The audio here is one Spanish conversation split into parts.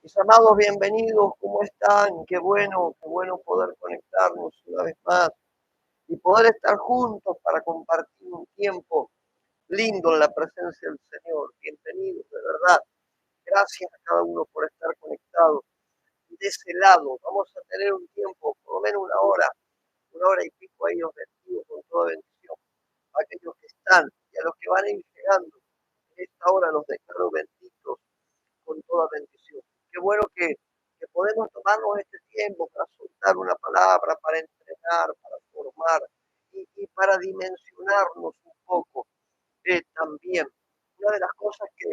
Mis amados, bienvenidos, ¿cómo están? Qué bueno poder conectarnos una vez más y poder estar juntos para compartir un tiempo lindo en la presencia del Señor. Bienvenidos, de verdad. Gracias a cada uno por estar conectado. De ese lado, vamos a tener un tiempo, por lo menos una hora y pico ahí, os bendigo con toda bendición. A aquellos que están y a los que van a ir llegando, en esta hora los declaro benditos con toda bendición. Qué bueno que podemos tomarnos este tiempo para soltar una palabra, para entrenar, para formar y para dimensionarnos un poco también. Una de las cosas que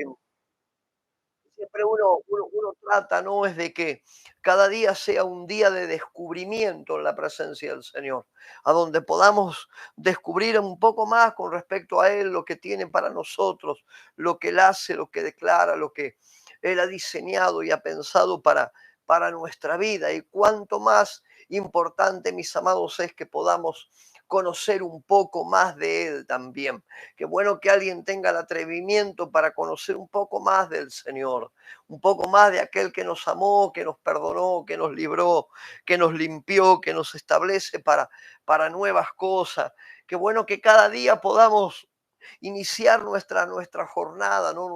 siempre uno trata, ¿no? Es de que cada día sea un día de descubrimiento en la presencia del Señor, a donde podamos descubrir un poco más con respecto a Él, lo que tiene para nosotros, lo que Él hace, lo que declara, lo que Él ha diseñado y ha pensado para nuestra vida. Y cuánto más importante, mis amados, es que podamos conocer un poco más de Él también. Qué bueno que alguien tenga el atrevimiento para conocer un poco más del Señor, un poco más de aquel que nos amó, que nos perdonó, que nos libró, que nos limpió, que nos establece para nuevas cosas. Qué bueno que cada día podamos iniciar nuestra jornada, ¿no?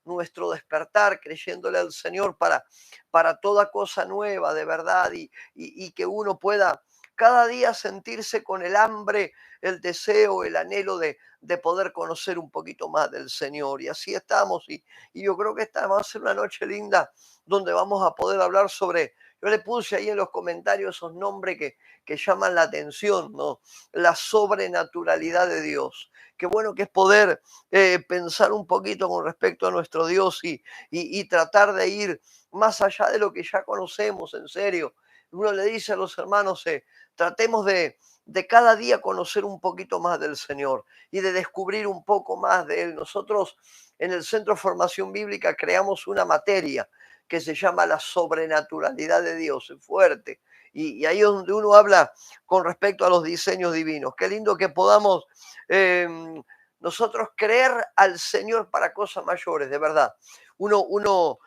Nuestro despertar creyéndole al Señor para toda cosa nueva, de verdad, y que uno pueda cada día sentirse con el hambre, el deseo, el anhelo de poder conocer un poquito más del Señor. Y así estamos. Y yo creo que esta va a ser una noche linda donde vamos a poder hablar sobre, yo le puse ahí en los comentarios esos nombres que llaman la atención, ¿no? La sobrenaturalidad de Dios. Qué bueno que es poder pensar un poquito con respecto a nuestro Dios y tratar de ir más allá de lo que ya conocemos, en serio. Uno le dice a los hermanos, tratemos de cada día conocer un poquito más del Señor y de descubrir un poco más de Él. Nosotros en el Centro de Formación Bíblica creamos una materia que se llama la sobrenaturalidad de Dios, es fuerte. Y ahí es donde uno habla con respecto a los diseños divinos. Qué lindo que podamos eh, nosotros creer al Señor para cosas mayores, de verdad. Uno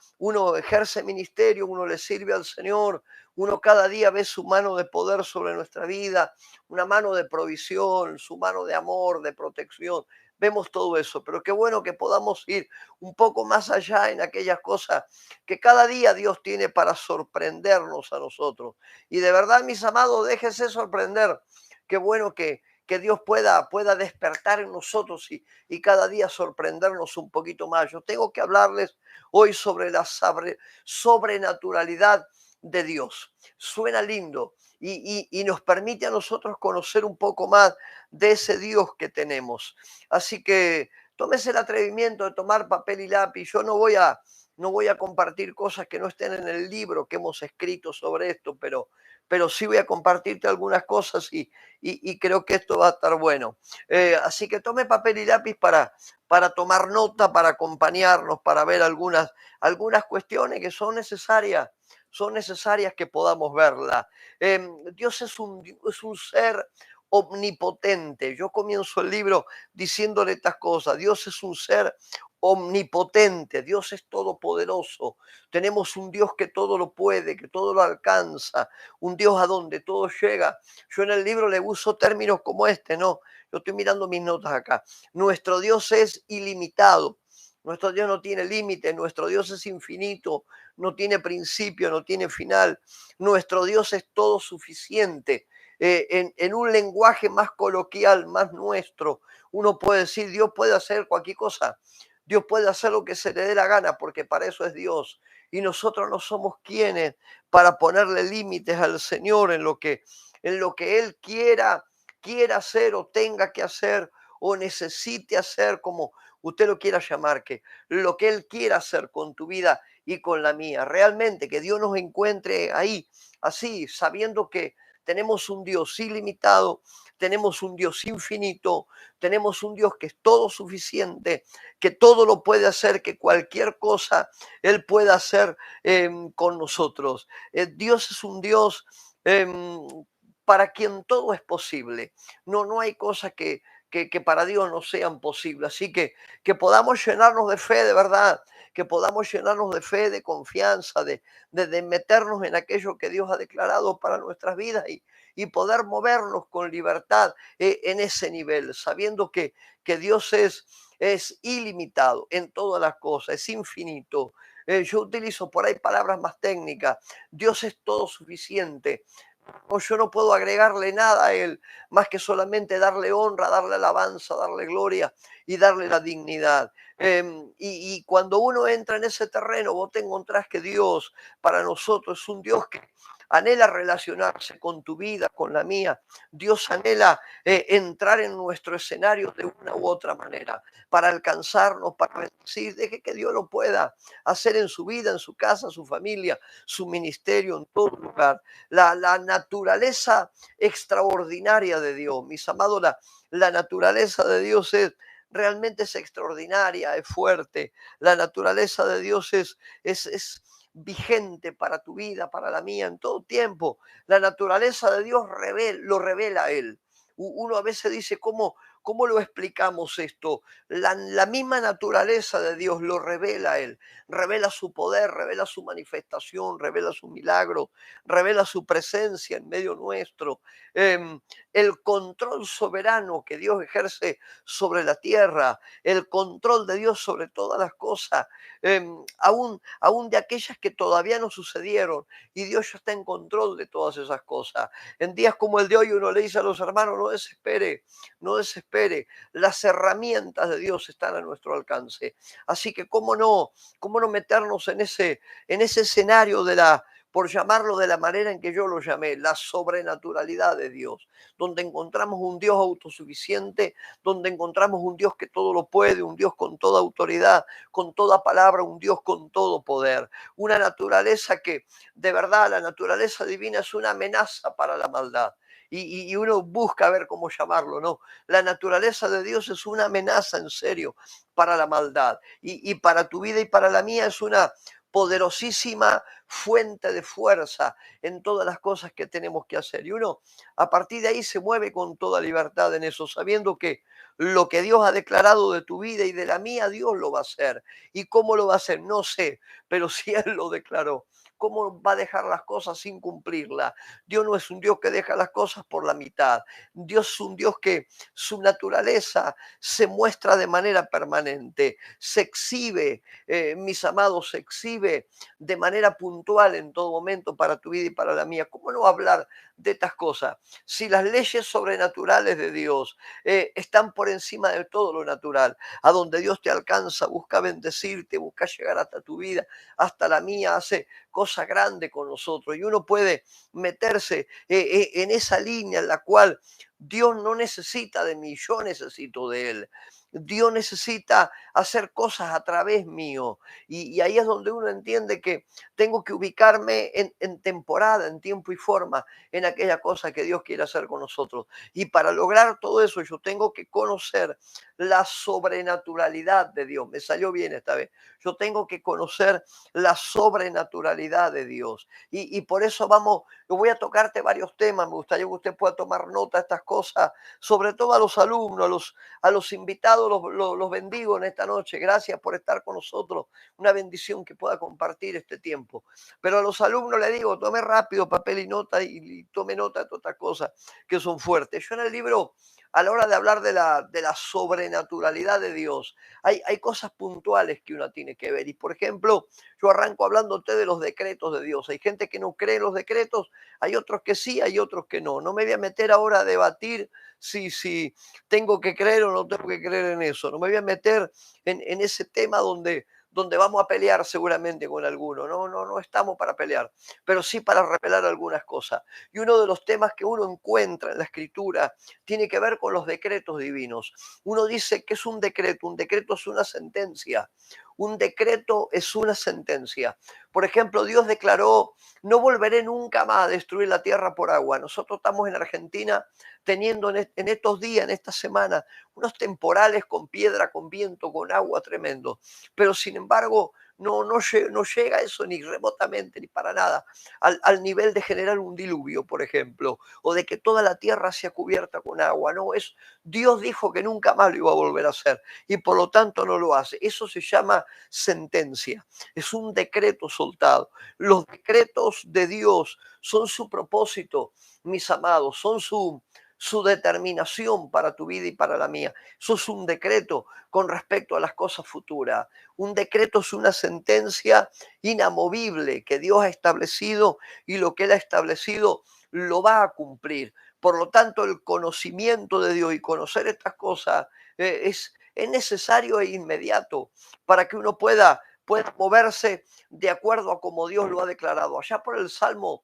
ejerce ministerio, uno le sirve al Señor, uno cada día ve su mano de poder sobre nuestra vida, una mano de provisión, su mano de amor, de protección. Vemos todo eso, pero qué bueno que podamos ir un poco más allá en aquellas cosas que cada día Dios tiene para sorprendernos a nosotros. Y de verdad, mis amados, déjense sorprender. Qué bueno que Dios pueda despertar en nosotros y cada día sorprendernos un poquito más. Yo tengo que hablarles hoy sobre la sobrenaturalidad de Dios. Suena lindo y nos permite a nosotros conocer un poco más de ese Dios que tenemos. Así que tómese el atrevimiento de tomar papel y lápiz. Yo no voy a compartir cosas que no estén en el libro que hemos escrito sobre esto, pero sí voy a compartirte algunas cosas y creo que esto va a estar bueno. Así que tome papel y lápiz para tomar nota, para acompañarnos, para ver algunas cuestiones que son necesarias que podamos verla. Dios es un ser omnipotente. Yo comienzo el libro diciéndole estas cosas. Dios es un ser omnipotente, Dios es todopoderoso. Tenemos un Dios que todo lo puede, que todo lo alcanza, un Dios a donde todo llega. Yo en el libro le uso términos como este, ¿no? Yo estoy mirando mis notas acá. Nuestro Dios es ilimitado. Nuestro Dios no tiene límite, nuestro Dios es infinito, no tiene principio, no tiene final. Nuestro Dios es todo suficiente. En un lenguaje más coloquial, más nuestro, uno puede decir, Dios puede hacer cualquier cosa. Dios puede hacer lo que se le dé la gana, porque para eso es Dios. Y nosotros no somos quienes para ponerle límites al Señor en lo que Él quiera hacer o tenga que hacer o necesite hacer, como usted lo quiera llamar, que lo que Él quiera hacer con tu vida y con la mía. Realmente que Dios nos encuentre ahí, así, sabiendo que tenemos un Dios ilimitado, tenemos un Dios infinito, tenemos un Dios que es todo suficiente, que todo lo puede hacer, que cualquier cosa Él puede hacer con nosotros. Dios es un Dios para quien todo es posible. No hay cosa que para Dios no sean posibles. Así que podamos llenarnos de fe de verdad, que podamos llenarnos de fe, de confianza, de meternos en aquello que Dios ha declarado para nuestras vidas y poder movernos con libertad en ese nivel, sabiendo que Dios es ilimitado en todas las cosas, es infinito. Yo utilizo por ahí palabras más técnicas. Dios es todo suficiente. No, yo no puedo agregarle nada a Él, más que solamente darle honra, darle alabanza, darle gloria y darle la dignidad. Y cuando uno entra en ese terreno, vos te encontrás que Dios para nosotros es un Dios que anhela relacionarse con tu vida, con la mía. Dios anhela entrar en nuestro escenario de una u otra manera, para alcanzarnos, para bendecir. Deje que Dios lo pueda hacer en su vida, en su casa, su familia, su ministerio, en todo lugar. La naturaleza extraordinaria de Dios, mis amados, la naturaleza de Dios realmente es extraordinaria, es fuerte. La naturaleza de Dios es vigente para tu vida, para la mía, en todo tiempo. La naturaleza de Dios lo revela a Él. Uno a veces dice, ¿cómo lo explicamos esto? La misma naturaleza de Dios lo revela a Él. Revela su poder, revela su manifestación, revela su milagro, revela su presencia en medio nuestro. Em, el control soberano que Dios ejerce sobre la tierra, el control de Dios sobre todas las cosas, aún de aquellas que todavía no sucedieron, y Dios ya está en control de todas esas cosas. En días como el de hoy uno le dice a los hermanos, no desespere, no desespere, las herramientas de Dios están a nuestro alcance. Así que cómo no meternos en ese escenario por llamarlo de la manera en que yo lo llamé, la sobrenaturalidad de Dios, donde encontramos un Dios autosuficiente, donde encontramos un Dios que todo lo puede, un Dios con toda autoridad, con toda palabra, un Dios con todo poder, una naturaleza que de verdad la naturaleza divina es una amenaza para la maldad. Y uno busca ver cómo llamarlo, ¿no? La naturaleza de Dios es una amenaza en serio para la maldad. Y para tu vida y para la mía es una poderosísima fuente de fuerza en todas las cosas que tenemos que hacer. Y uno a partir de ahí se mueve con toda libertad en eso, sabiendo que lo que Dios ha declarado de tu vida y de la mía, Dios lo va a hacer. ¿Y cómo lo va a hacer? No sé, pero si Él lo declaró. ¿Cómo va a dejar las cosas sin cumplirlas? Dios no es un Dios que deja las cosas por la mitad. Dios es un Dios que su naturaleza se muestra de manera permanente, se exhibe, mis amados, se exhibe de manera puntual en todo momento para tu vida y para la mía. ¿Cómo no hablar de estas cosas? Si las leyes sobrenaturales de Dios están por encima de todo lo natural, a donde Dios te alcanza, busca bendecirte, busca llegar hasta tu vida, hasta la mía, hace cosas grandes con nosotros y uno puede meterse en esa línea en la cual Dios no necesita de mí, yo necesito de Él. Dios necesita hacer cosas a través mío. Y ahí es donde uno entiende que tengo que ubicarme en temporada, en tiempo y forma, en aquella cosa que Dios quiere hacer con nosotros. Y para lograr todo eso, yo tengo que conocer la sobrenaturalidad de Dios. Me salió bien esta vez. Yo tengo que conocer la sobrenaturalidad de Dios. Y por eso yo voy a tocarte varios temas. Me gustaría que usted pueda tomar nota de estas cosas, sobre todo a los alumnos, a los invitados, los bendigo en esta noche. Gracias por estar con nosotros. Una bendición que pueda compartir este tiempo. Pero a los alumnos les digo, tome rápido papel y nota y tome nota de todas estas cosas que son fuertes. Yo en el libro, a la hora de hablar de la sobrenaturalidad de Dios, hay cosas puntuales que uno tiene que ver. Y por ejemplo, yo arranco hablándote de los decretos de Dios. Hay gente que no cree en los decretos, hay otros que sí, hay otros que no. No me voy a meter ahora a debatir si tengo que creer o no tengo que creer en eso. No me voy a meter en ese tema donde vamos a pelear seguramente con alguno. No estamos para pelear, pero sí para revelar algunas cosas. Y uno de los temas que uno encuentra en la escritura tiene que ver con los decretos divinos. Uno dice que es un decreto es una sentencia. Un decreto es una sentencia. Por ejemplo, Dios declaró, no volveré nunca más a destruir la tierra por agua. Nosotros estamos en Argentina teniendo en estos días, en esta semana, unos temporales con piedra, con viento, con agua tremendo. Pero sin embargo, no llega eso ni remotamente, ni para nada, al nivel de generar un diluvio, por ejemplo, o de que toda la tierra sea cubierta con agua. No, Dios dijo que nunca más lo iba a volver a hacer y por lo tanto no lo hace. Eso se llama sentencia, es un decreto soltado. Los decretos de Dios son su propósito, mis amados, son su determinación para tu vida y para la mía. Eso es un decreto con respecto a las cosas futuras. Un decreto es una sentencia inamovible que Dios ha establecido y lo que Él ha establecido lo va a cumplir. Por lo tanto, el conocimiento de Dios y conocer estas cosas es necesario e inmediato para que uno pueda moverse de acuerdo a como Dios lo ha declarado. Allá por el Salmo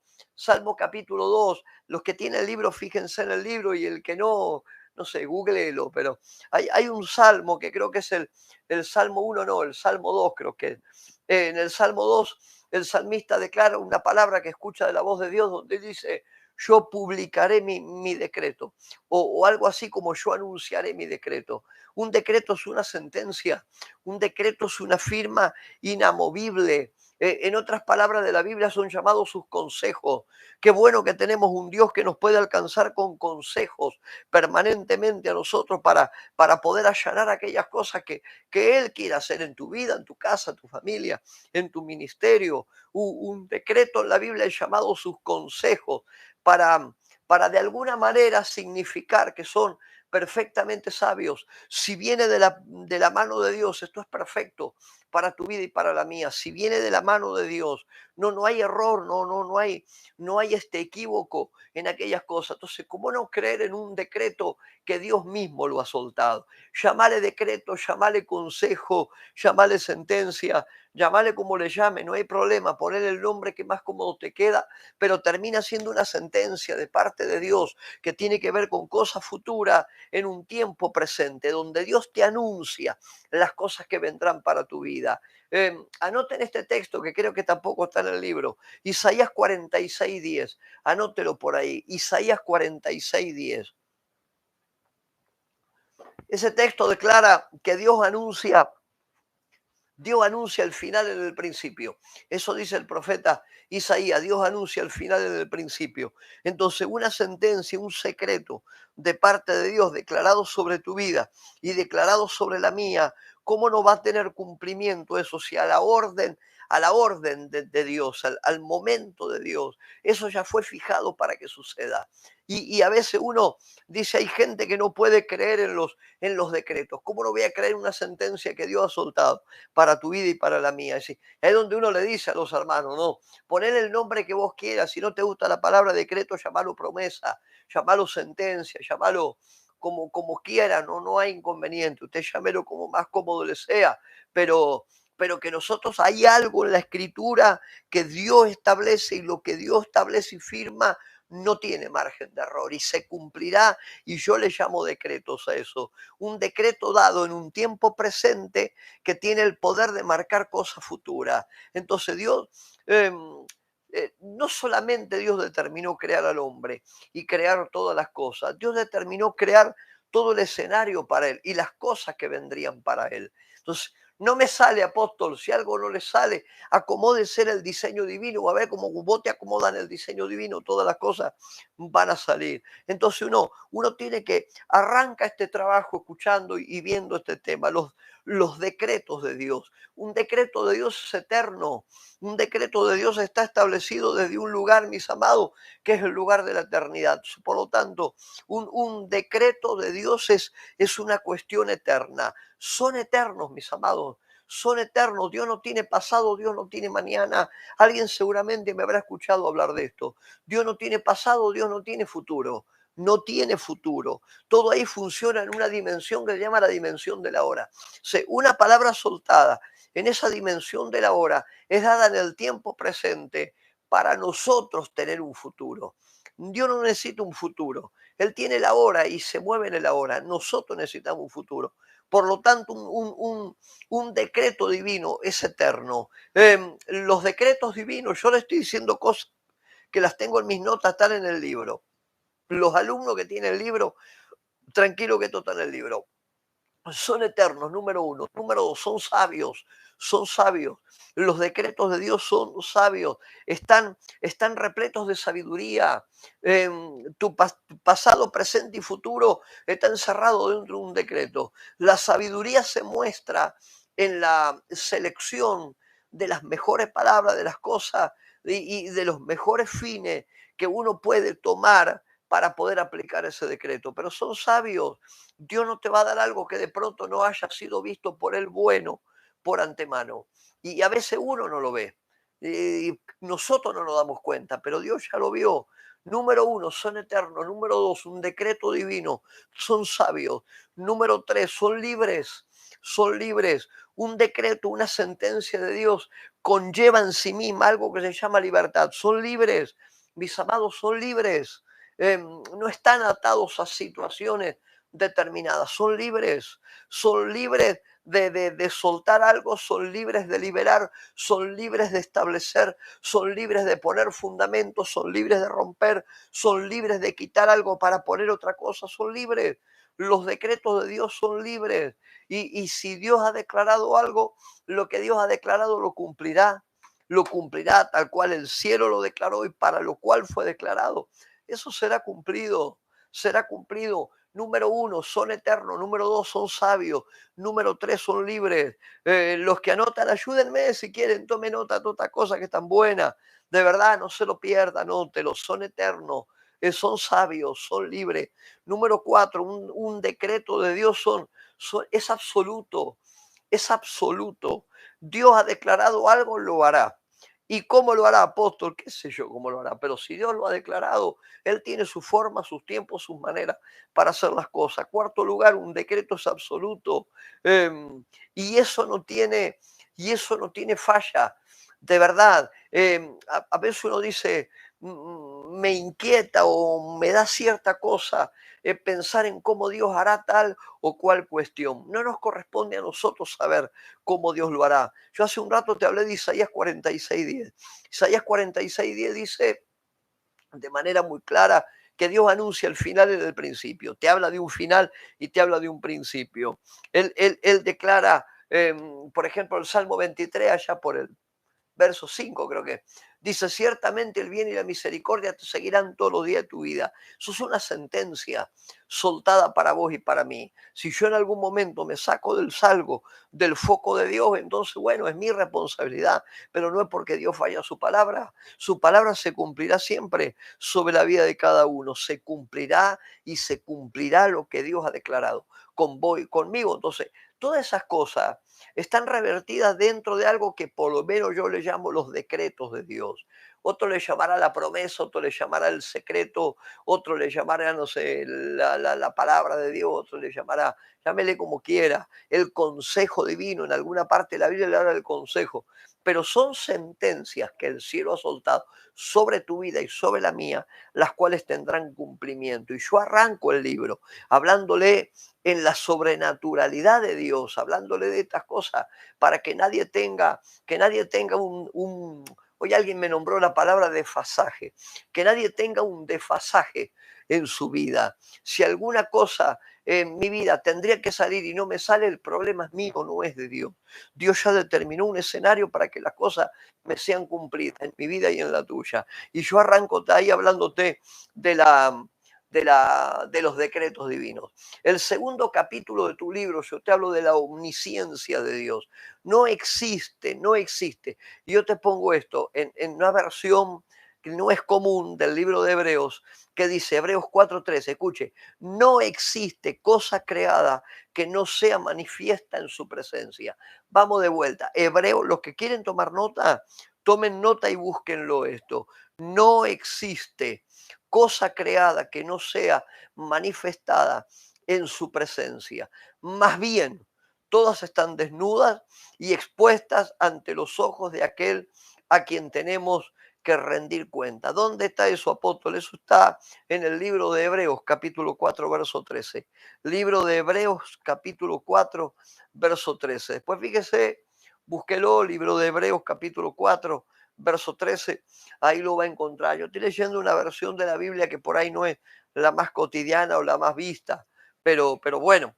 capítulo 2, los que tienen el libro, fíjense en el libro y el que no, no sé, googleelo, pero hay un salmo que creo que es el Salmo 1, no, el Salmo 2 creo que. En el Salmo 2 el salmista declara una palabra que escucha de la voz de Dios donde dice, yo publicaré mi decreto, o algo así como yo anunciaré mi decreto. Un decreto es una sentencia, un decreto es una firma inamovible. En otras palabras de la Biblia son llamados sus consejos. Qué bueno que tenemos un Dios que nos puede alcanzar con consejos permanentemente a nosotros para poder allanar aquellas cosas que Él quiere hacer en tu vida, en tu casa, tu familia, en tu ministerio. Un decreto en la Biblia es llamado sus consejos para, para de alguna manera significar que son perfectamente sabios. Si viene de la mano de Dios, esto es perfecto para tu vida y para la mía. Si viene de la mano de Dios, no hay error, no hay este equívoco en aquellas cosas. Entonces, ¿cómo no creer en un decreto que Dios mismo lo ha soltado? Llamale decreto, llamale consejo, llamale sentencia, llamale como le llame, no hay problema, poner el nombre que más cómodo te queda, pero termina siendo una sentencia de parte de Dios que tiene que ver con cosas futuras en un tiempo presente, donde Dios te anuncia las cosas que vendrán para tu vida. Anoten este texto que creo que tampoco está en el libro, Isaías 46:10, anótelo por ahí, Isaías 46:10. Ese texto declara que Dios anuncia el final en el principio. Eso dice el profeta Isaías. Dios anuncia el final en el principio. Entonces, una sentencia, un secreto de parte de Dios declarado sobre tu vida y declarado sobre la mía, ¿cómo no va a tener cumplimiento eso si a la orden de Dios, al momento de Dios, eso ya fue fijado para que suceda? Y a veces uno dice, hay gente que no puede creer en los decretos. ¿Cómo no voy a creer en una sentencia que Dios ha soltado para tu vida y para la mía? Es decir, es donde uno le dice a los hermanos, no, poner el nombre que vos quieras. Si no te gusta la palabra decreto, llamalo promesa, llamalo sentencia, llamalo como quiera, no hay inconveniente. Usted llámelo como más cómodo le sea, pero que nosotros hay algo en la escritura que Dios establece y lo que Dios establece y firma no tiene margen de error y se cumplirá, y yo le llamo decretos a eso. Un decreto dado en un tiempo presente que tiene el poder de marcar cosas futuras. Entonces Dios, no solamente Dios determinó crear al hombre y crear todas las cosas, Dios determinó crear todo el escenario para él y las cosas que vendrían para él. Entonces, no me sale, apóstol, si algo no le sale, acomódese en el diseño divino, a ver cómo vos te acomodan el diseño divino, todas las cosas van a salir. Entonces uno tiene que arranca este trabajo escuchando y viendo este tema, los decretos de Dios. Un decreto de Dios es eterno, un decreto de Dios está establecido desde un lugar, mis amados, que es el lugar de la eternidad. Por lo tanto, un decreto de Dios es una cuestión eterna. Son eternos, mis amados, son eternos. Dios no tiene pasado, Dios no tiene mañana. Alguien seguramente me habrá escuchado hablar de esto. Dios no tiene pasado, Dios no tiene futuro. No tiene futuro. Todo ahí funciona en una dimensión que se llama la dimensión de la hora. O sea, una palabra soltada en esa dimensión de la hora es dada en el tiempo presente para nosotros tener un futuro. Dios no necesita un futuro. Él tiene la hora y se mueve en el ahora. Nosotros necesitamos un futuro. Por lo tanto, un decreto divino es eterno. Los decretos divinos, yo le estoy diciendo cosas que las tengo en mis notas, están en el libro. Los alumnos que tienen el libro, tranquilo que esto está en el libro. Son eternos, número uno. Número dos, son sabios. son sabios. Los decretos de Dios son sabios, están repletos de sabiduría. Tu pasado, presente y futuro está encerrado dentro de un decreto. La sabiduría se muestra en la selección de las mejores palabras, de las cosas y de los mejores fines que uno puede tomar para poder aplicar ese decreto. Pero son sabios. Dios no te va a dar algo que de pronto no haya sido visto por el bueno por antemano. Y a veces uno no lo ve. Y nosotros no nos damos cuenta, pero Dios ya lo vio. Número uno, son eternos. Número dos, un decreto divino. Son sabios. Número tres, son libres. Son libres. Un decreto, una sentencia de Dios conlleva en sí misma algo que se llama libertad. Son libres. Mis amados, son libres. No están atados a situaciones determinadas. Son libres de soltar algo, son libres de liberar, son libres de establecer, son libres de poner fundamentos, son libres de romper, son libres de quitar algo para poner otra cosa, son libres. Los decretos de Dios son libres. Y si Dios ha declarado algo, lo que Dios ha declarado lo cumplirá tal cual el cielo lo declaró y para lo cual fue declarado. Eso será cumplido, será cumplido. Número uno, son eternos. Número dos, son sabios. Número tres, son libres. Los que anotan, ayúdenme si quieren, tomen nota de otra cosa que están buena. De verdad, no se lo pierdan, anótelo. Son eternos, son sabios, son libres. Número cuatro, un decreto de Dios es absoluto. Es absoluto. Dios ha declarado algo, lo hará. ¿Y cómo lo hará, apóstol? ¿Qué sé yo cómo lo hará? Pero si Dios lo ha declarado, Él tiene su forma, sus tiempos, sus maneras para hacer las cosas. Cuarto lugar, un decreto es absoluto. Y eso no tiene, falla. De verdad, a veces uno dice, me inquieta o me da cierta cosa pensar en cómo Dios hará tal o cual cuestión. No nos corresponde a nosotros saber cómo Dios lo hará. Yo hace un rato te hablé de Isaías 46:10. Isaías 46:10 dice de manera muy clara que Dios anuncia el final y el principio. Te habla de un final y te habla de un principio. Él declara, por ejemplo, el Salmo 23, allá por el verso 5 creo que, dice, ciertamente el bien y la misericordia te seguirán todos los días de tu vida. Eso es una sentencia soltada para vos y para mí. Si yo en algún momento me saco del salvo, del foco de Dios, entonces, bueno, es mi responsabilidad, pero no es porque Dios falla su palabra se cumplirá siempre sobre la vida de cada uno, se cumplirá y se cumplirá lo que Dios ha declarado con vos y conmigo. Entonces, todas esas cosas están revertidas dentro de algo que por lo menos yo le llamo los decretos de Dios. Otro le llamará la promesa, otro le llamará el secreto, otro le llamará, no sé, la palabra de Dios, otro le llamará, llámele como quiera, el consejo divino. En alguna parte de la Biblia le habla del consejo, pero son sentencias que el cielo ha soltado sobre tu vida y sobre la mía, las cuales tendrán cumplimiento. Y yo arranco el libro hablándole en la sobrenaturalidad de Dios, hablándole de estas cosas para que nadie tenga hoy alguien me nombró la palabra desfasaje, que nadie tenga un desfasaje en su vida. Si alguna cosa en mi vida tendría que salir y no me sale, el problema es mío, no es de Dios. Dios ya determinó un escenario para que las cosas me sean cumplidas en mi vida y en la tuya. Y yo arranco ahí hablándote de de los decretos divinos. El segundo capítulo de tu libro, yo te hablo de la omnisciencia de Dios. No existe, no existe. Y yo te pongo esto en una versión que no es común del libro de Hebreos, que dice, Hebreos 4:13, escuche, no existe cosa creada que no sea manifiesta en su presencia. Vamos de vuelta. Hebreos, los que quieren tomar nota, tomen nota y búsquenlo esto. No existe cosa creada que no sea manifestada en su presencia. Más bien, todas están desnudas y expuestas ante los ojos de aquel a quien tenemos que rendir cuenta. ¿Dónde está eso, apóstol? Eso está en el libro de Hebreos, capítulo 4, verso 13. Libro de Hebreos, capítulo 4, verso 13. Después fíjese, búsquelo, libro de Hebreos, capítulo 4, verso 13. Ahí lo va a encontrar. Yo estoy leyendo una versión de la Biblia que por ahí no es la más cotidiana o la más vista, pero bueno.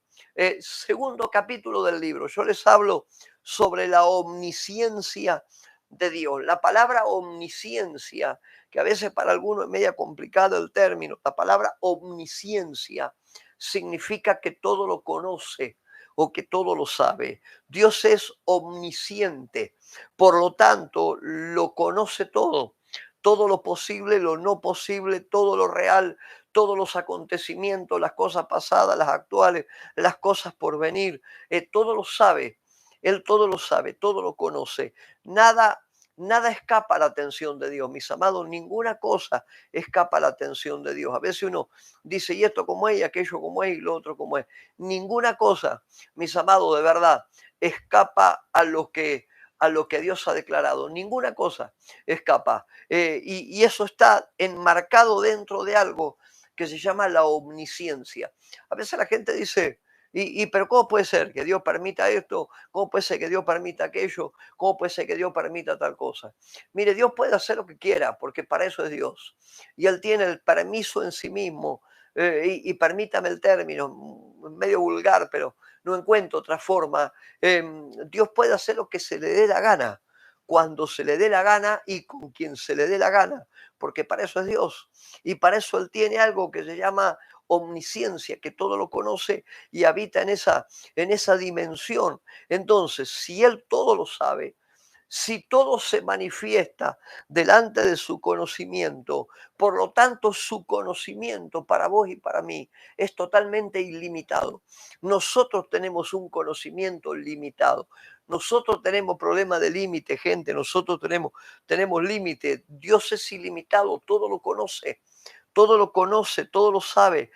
Segundo capítulo del libro. Yo les hablo sobre la omnisciencia de Dios. La palabra omnisciencia, que a veces para algunos es media complicado el término, la palabra omnisciencia significa que todo lo conoce o que todo lo sabe. Dios es omnisciente, por lo tanto, lo conoce todo lo posible, lo no posible, todo lo real, todos los acontecimientos, las cosas pasadas, las actuales, las cosas por venir, todo lo sabe. Él todo lo sabe, todo lo conoce. Nada, nada escapa a la atención de Dios, mis amados, ninguna cosa escapa a la atención de Dios. A veces uno dice, y esto como es, y aquello como es, y lo otro como es. Ninguna cosa, mis amados, de verdad, escapa a lo que Dios ha declarado. Ninguna cosa escapa. Y eso está enmarcado dentro de algo que se llama la omnisciencia. A veces la gente dice, pero ¿cómo puede ser que Dios permita esto? ¿Cómo puede ser que Dios permita aquello? ¿Cómo puede ser que Dios permita tal cosa? Mire, Dios puede hacer lo que quiera, porque para eso es Dios. Y Él tiene el permiso en sí mismo. Y permítame el término, medio vulgar, pero no encuentro otra forma. Dios puede hacer lo que se le dé la gana, cuando se le dé la gana y con quien se le dé la gana, porque para eso es Dios. Y para eso Él tiene algo que se llama omnisciencia, que todo lo conoce y habita en esa dimensión. Entonces, si Él todo lo sabe, si todo se manifiesta delante de su conocimiento, por lo tanto su conocimiento para vos y para mí es totalmente ilimitado. Nosotros tenemos un conocimiento limitado. Nosotros tenemos problema de límite, gente. Nosotros tenemos límite. Dios es ilimitado, todo lo conoce. Todo lo conoce, todo lo sabe.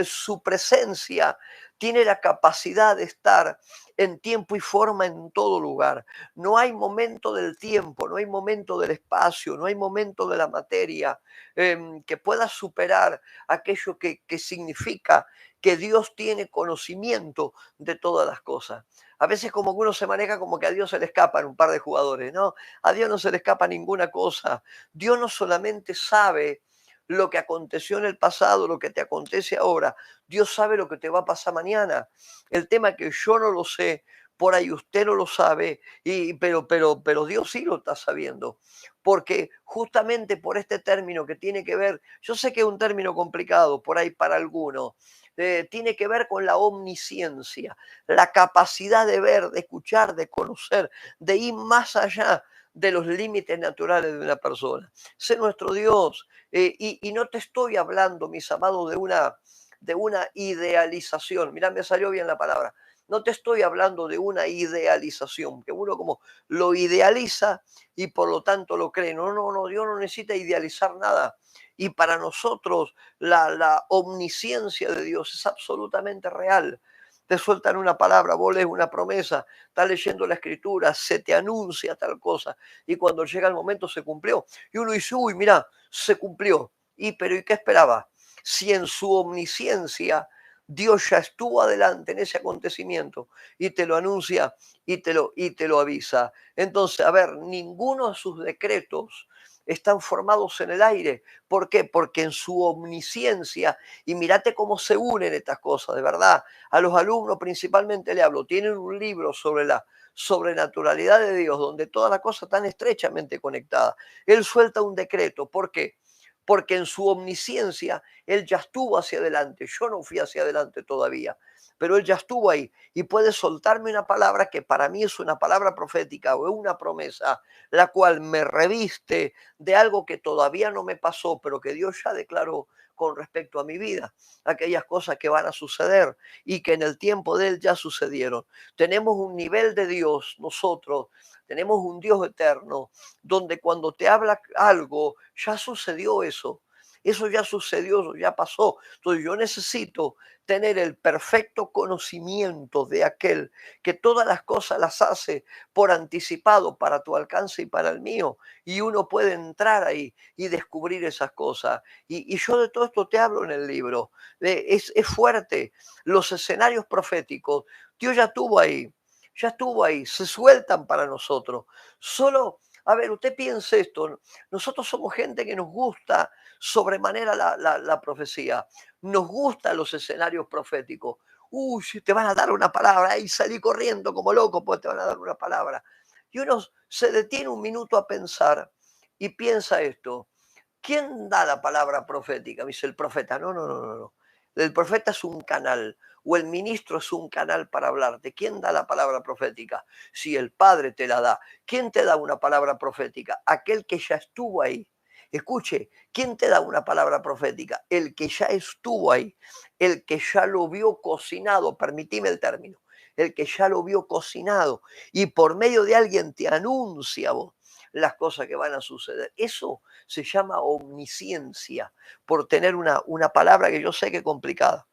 Su presencia tiene la capacidad de estar en tiempo y forma en todo lugar. No hay momento del tiempo, no hay momento del espacio, no hay momento de la materia que pueda superar aquello que significa que Dios tiene conocimiento de todas las cosas. A veces como que uno se maneja como que a Dios se le escapan un par de jugadores, ¿no? A Dios no se le escapa ninguna cosa. Dios no solamente sabe lo que aconteció en el pasado, lo que te acontece ahora. Dios sabe lo que te va a pasar mañana. El tema es que yo no lo sé, por ahí usted no lo sabe, pero Dios sí lo está sabiendo. Porque justamente por este término que tiene que ver, yo sé que es un término complicado por ahí para algunos, tiene que ver con la omnisciencia, la capacidad de ver, de escuchar, de conocer, de ir más allá de los límites naturales de una persona. Sé nuestro Dios, y no te estoy hablando, mis amados, de una idealización. Mirá, me salió bien la palabra. No te estoy hablando de una idealización, que uno como lo idealiza y por lo tanto lo cree. No, no, no, Dios no necesita idealizar nada. Y para nosotros la omnisciencia de Dios es absolutamente real. Te sueltan una palabra, vos lees una promesa, estás leyendo la escritura, se te anuncia tal cosa y cuando llega el momento se cumplió. Y uno dice, uy, mira, se cumplió. ¿Y qué esperaba? Si en su omnisciencia Dios ya estuvo adelante en ese acontecimiento y te lo anuncia y te lo avisa. Entonces, a ver, ninguno de sus decretos están formados en el aire. ¿Por qué? Porque en su omnisciencia, y mirate cómo se unen estas cosas, de verdad, a los alumnos principalmente le hablo, tienen un libro sobre la sobrenaturalidad de Dios, donde todas las cosas están estrechamente conectadas. Él suelta un decreto. ¿Por qué? Porque en su omnisciencia Él ya estuvo hacia adelante. Yo no fui hacia adelante todavía, pero Él ya estuvo ahí y puede soltarme una palabra que para mí es una palabra profética o una promesa, la cual me reviste de algo que todavía no me pasó, pero que Dios ya declaró con respecto a mi vida, aquellas cosas que van a suceder y que en el tiempo de Él ya sucedieron. Tenemos un nivel de Dios nosotros, tenemos un Dios eterno, donde cuando te habla algo, ya sucedió eso. Eso ya sucedió, eso ya pasó. Entonces yo necesito tener el perfecto conocimiento de aquel que todas las cosas las hace por anticipado para tu alcance y para el mío. Y uno puede entrar ahí y descubrir esas cosas. Y yo de todo esto te hablo en el libro. Es fuerte. Los escenarios proféticos, Dios ya estuvo ahí, se sueltan para nosotros. Solo, a ver, usted piense esto, nosotros somos gente que nos gusta sobremanera la profecía, nos gustan los escenarios proféticos. uy, si te van a dar una palabra, y salí corriendo como loco, pues te van a dar una palabra. Y uno se detiene un minuto a pensar y piensa esto. ¿Quién da la palabra profética? Me dice el profeta. No, no, no, no, no. El profeta es un canal, o el ministro es un canal para hablarte. ¿Quién da la palabra profética? Si el Padre te la da. ¿Quién te da una palabra profética? Aquel que ya estuvo ahí. Escuche, ¿quién te da una palabra profética? El que ya estuvo ahí, el que ya lo vio cocinado, permitime el término, el que ya lo vio cocinado y por medio de alguien te anuncia a vos las cosas que van a suceder. Eso se llama omnisciencia, por tener una palabra que yo sé que es complicada,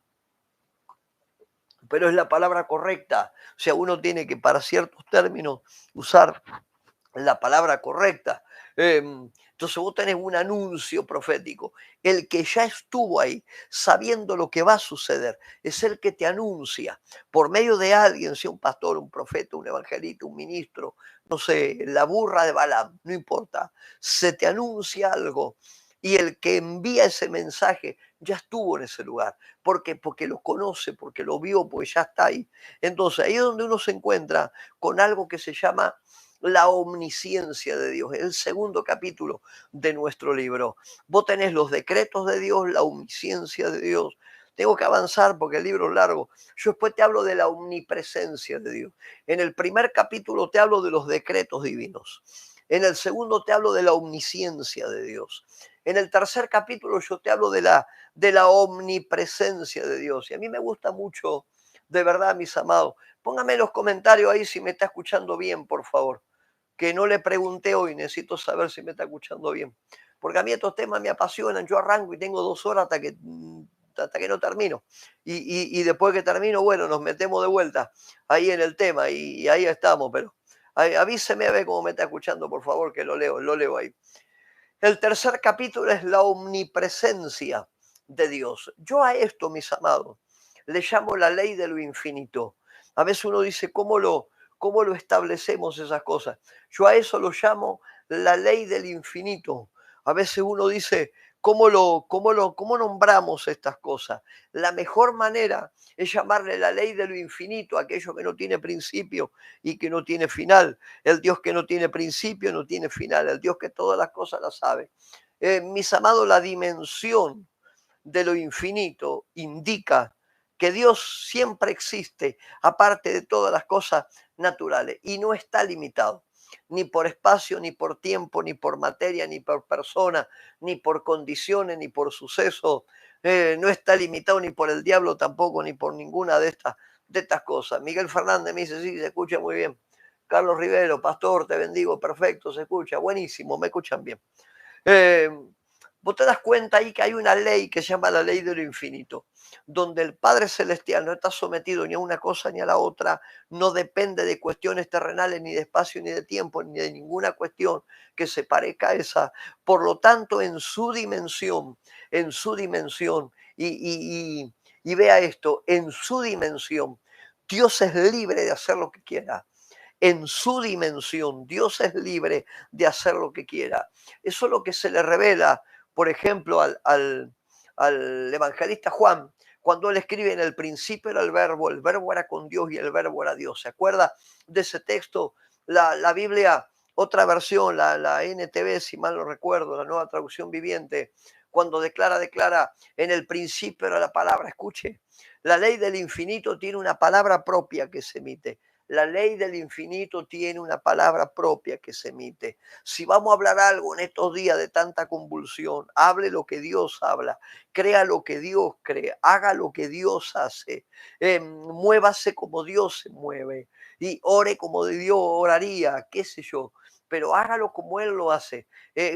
pero es la palabra correcta. O sea, uno tiene que para ciertos términos usar la palabra correcta. Entonces vos tenés un anuncio profético. El que ya estuvo ahí, sabiendo lo que va a suceder, es el que te anuncia por medio de alguien, sea un pastor, un profeta, un evangelista, un ministro, no sé, la burra de Balaam, no importa. Se te anuncia algo y el que envía ese mensaje ya estuvo en ese lugar. ¿Por qué? Porque lo conoce, porque lo vio, porque ya está ahí. Entonces ahí es donde uno se encuentra con algo que se llama la omnisciencia de Dios, el segundo capítulo de nuestro libro. Vos tenés los decretos de Dios, la omnisciencia de Dios. Tengo que avanzar porque el libro es largo. Yo después te hablo de la omnipresencia de Dios. En el primer capítulo te hablo de los decretos divinos. En el segundo te hablo de la omnisciencia de Dios. En el tercer capítulo yo te hablo de la omnipresencia de Dios. Y a mí me gusta mucho, de verdad, mis amados. Póngame en los comentarios ahí si me está escuchando bien, por favor, que no le pregunté hoy, necesito saber si me está escuchando bien. Porque a mí estos temas me apasionan, yo arranco y tengo 2 horas hasta que no termino. Y después que termino, bueno, nos metemos de vuelta ahí en el tema y ahí estamos, pero avíseme a ver cómo me está escuchando, por favor, que lo leo ahí. El tercer capítulo es la omnipresencia de Dios. Yo a esto, mis amados, le llamo la ley de lo infinito. A veces uno dice, ¿cómo lo establecemos esas cosas? Yo a eso lo llamo la ley del infinito. A veces uno dice, ¿cómo nombramos estas cosas? La mejor manera es llamarle la ley de lo infinito, aquello que no tiene principio y que no tiene final. El Dios que no tiene principio, no tiene final. El Dios que todas las cosas las sabe. Mis amados, la dimensión de lo infinito indica que Dios siempre existe, aparte de todas las cosas naturales, y no está limitado, ni por espacio, ni por tiempo, ni por materia, ni por persona, ni por condiciones, ni por sucesos. No está limitado ni por el diablo tampoco, ni por ninguna de estas cosas. Miguel Fernández me dice, sí, se escucha muy bien. Carlos Rivero, pastor, te bendigo, perfecto, se escucha, buenísimo, me escuchan bien. Eh, Vos te das cuenta ahí que hay una ley que se llama la ley de lo infinito, donde el Padre Celestial no está sometido ni a una cosa ni a la otra, no depende de cuestiones terrenales, ni de espacio, ni de tiempo, ni de ninguna cuestión que se parezca a esa. Por lo tanto, en su dimensión, y vea esto, en su dimensión, Dios es libre de hacer lo que quiera. En su dimensión, Dios es libre de hacer lo que quiera. Eso es lo que se le revela, por ejemplo, al evangelista Juan, cuando él escribe: en el principio era el verbo era con Dios y el verbo era Dios. ¿Se acuerda de ese texto? La Biblia, otra versión, la NTV, si mal no recuerdo, la Nueva Traducción Viviente, cuando declara, en el principio era la palabra. Escuche, la ley del infinito tiene una palabra propia que se emite. La ley del infinito tiene una palabra propia que se emite. Si vamos a hablar algo en estos días de tanta convulsión, hable lo que Dios habla, crea lo que Dios cree, haga lo que Dios hace, muévase como Dios se mueve y ore como Dios oraría, qué sé yo, pero hágalo como Él lo hace.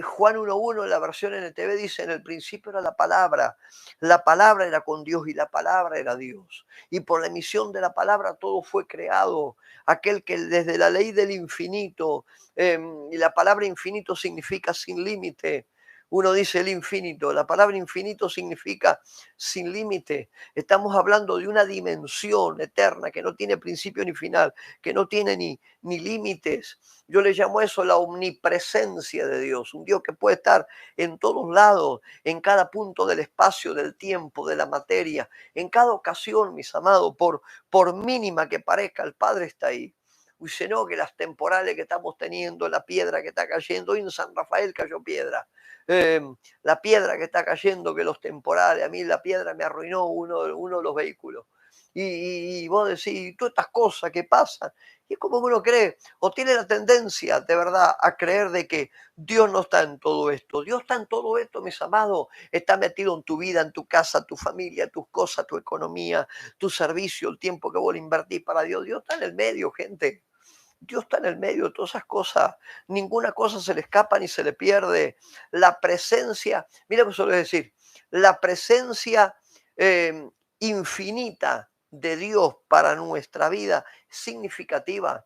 Juan 1.1 en la versión NTV dice: en el principio era la palabra era con Dios y la palabra era Dios. Y por la emisión de la palabra todo fue creado. Aquel que desde la ley del infinito, y la palabra infinito significa sin límite. Uno dice el infinito. La palabra infinito significa sin límite. Estamos hablando de una dimensión eterna que no tiene principio ni final, que no tiene ni límites. Yo le llamo eso la omnipresencia de Dios, un Dios que puede estar en todos lados, en cada punto del espacio, del tiempo, de la materia, en cada ocasión, mis amados, por mínima que parezca, el Padre está ahí. Dice, no, que las temporales que estamos teniendo, la piedra que está cayendo, hoy en San Rafael cayó piedra. Eh, la piedra que está cayendo, que los temporales, a mí la piedra me arruinó uno de los vehículos. Y vos decís, todas estas cosas que pasan, y es como uno cree, o tiene la tendencia de verdad a creer de que Dios no está en todo esto. Dios está en todo esto, mis amados, está metido en tu vida, en tu casa, tu familia, tus cosas, tu economía, tu servicio, el tiempo que vos le invertís para Dios. Dios está en el medio, gente. Dios está en el medio de todas esas cosas. Ninguna cosa se le escapa ni se le pierde. La presencia, mira lo que suelo decir, la presencia eh, infinita de Dios para nuestra vida es significativa.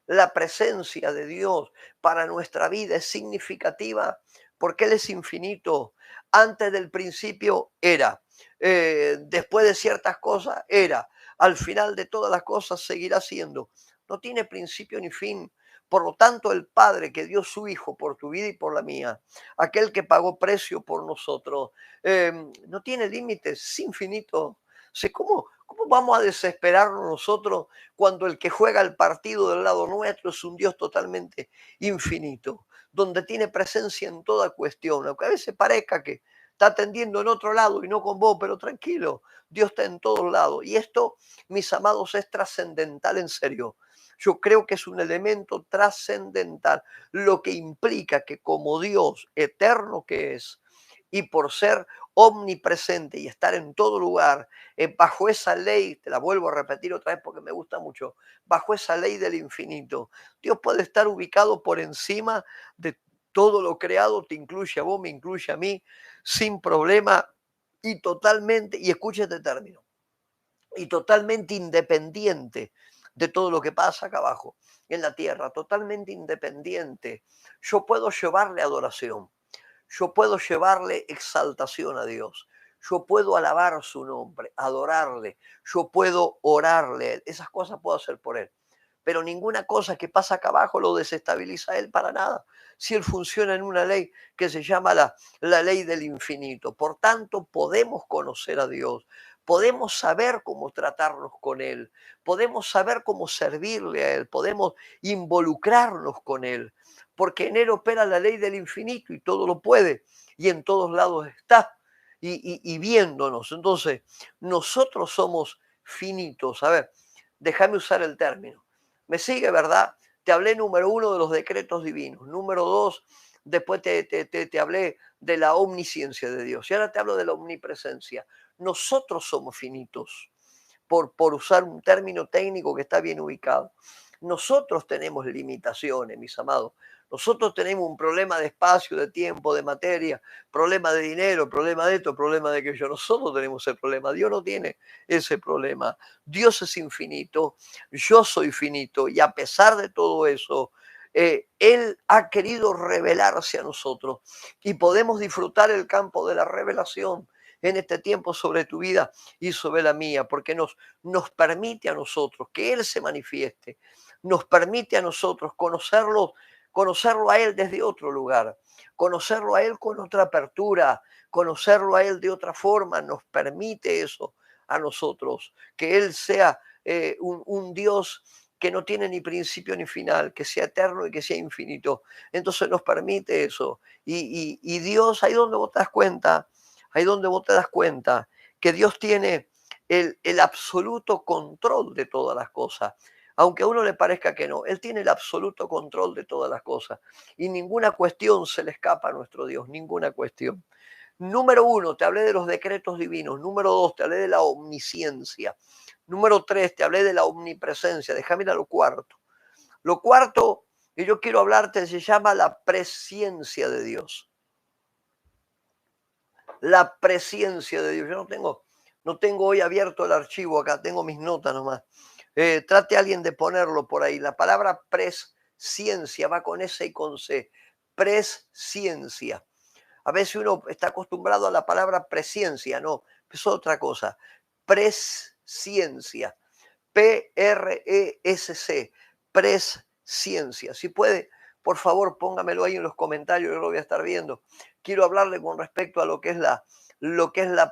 La presencia de Dios para nuestra vida es significativa porque Él es infinito. Antes del principio era, después de ciertas cosas era, al final de todas las cosas seguirá siendo. No tiene principio ni fin. Por lo tanto, el Padre que dio su Hijo por tu vida y por la mía, aquel que pagó precio por nosotros, no tiene límites, es infinito. Sé cómo vamos a desesperarnos nosotros cuando el que juega el partido del lado nuestro es un Dios totalmente infinito, donde tiene presencia en toda cuestión, aunque a veces parezca que está atendiendo en otro lado y no con vos, pero tranquilo, Dios está en todos lados. Y esto, mis amados, es trascendental en serio. Yo creo que es un elemento trascendental, lo que implica que como Dios eterno que es, y por ser omnipresente y estar en todo lugar, bajo esa ley, te la vuelvo a repetir otra vez porque me gusta mucho, bajo esa ley del infinito, Dios puede estar ubicado por encima de todo lo creado, te incluye a vos, me incluye a mí, sin problema y totalmente, y escucha este término, y totalmente independiente de todo lo que pasa acá abajo, en la tierra, totalmente independiente. Yo puedo llevarle adoración, yo puedo llevarle exaltación a Dios, yo puedo alabar su nombre, adorarle, yo puedo orarle, esas cosas puedo hacer por él. Pero ninguna cosa que pasa acá abajo lo desestabiliza a él para nada. Si él funciona en una ley que se llama la ley del infinito. Por tanto, podemos conocer a Dios, podemos saber cómo tratarnos con él, podemos saber cómo servirle a él, podemos involucrarnos con él, porque en él opera la ley del infinito y todo lo puede y en todos lados está y viéndonos. Entonces, nosotros somos finitos. A ver, déjame usar el término. Me sigue, ¿verdad? Te hablé número uno de los decretos divinos. Número dos, después te hablé de la omnisciencia de Dios. Y ahora te hablo de la omnipresencia. Nosotros somos finitos, por usar un término técnico que está bien ubicado. Nosotros tenemos limitaciones, mis amados. Nosotros tenemos un problema de espacio, de tiempo, de materia, problema de dinero, problema de esto, problema de aquello. Nosotros tenemos ese problema. Dios no tiene ese problema. Dios es infinito, yo soy finito y a pesar de todo eso, Él ha querido revelarse a nosotros y podemos disfrutar el campo de la revelación en este tiempo sobre tu vida y sobre la mía, porque nos permite a nosotros que Él se manifieste, nos permite a nosotros conocerlo a Él desde otro lugar, conocerlo a Él con otra apertura, conocerlo a Él de otra forma, nos permite eso a nosotros, que Él sea un Dios que no tiene ni principio ni final, que sea eterno y que sea infinito. Entonces nos permite eso. Y Dios, ahí donde vos te das cuenta, ahí donde vos te das cuenta que Dios tiene el absoluto control de todas las cosas. Aunque a uno le parezca que no, Él tiene el absoluto control de todas las cosas. Y ninguna cuestión se le escapa a nuestro Dios, ninguna cuestión. Número uno, te hablé de los decretos divinos. Número dos, te hablé de la omnisciencia. Número tres, te hablé de la omnipresencia. Déjame ir a lo cuarto. Lo cuarto que yo quiero hablarte se llama la presciencia de Dios. La presciencia de Dios. Yo no tengo hoy abierto el archivo acá, tengo mis notas nomás. Trate a alguien de ponerlo por ahí. La palabra presciencia va con S y con C. Presciencia. A veces uno está acostumbrado a la palabra presciencia, no, es otra cosa. Presciencia. P-R-E-S-C, presciencia. Si puede, por favor, póngamelo ahí en los comentarios, yo lo voy a estar viendo. Quiero hablarle con respecto a lo que es la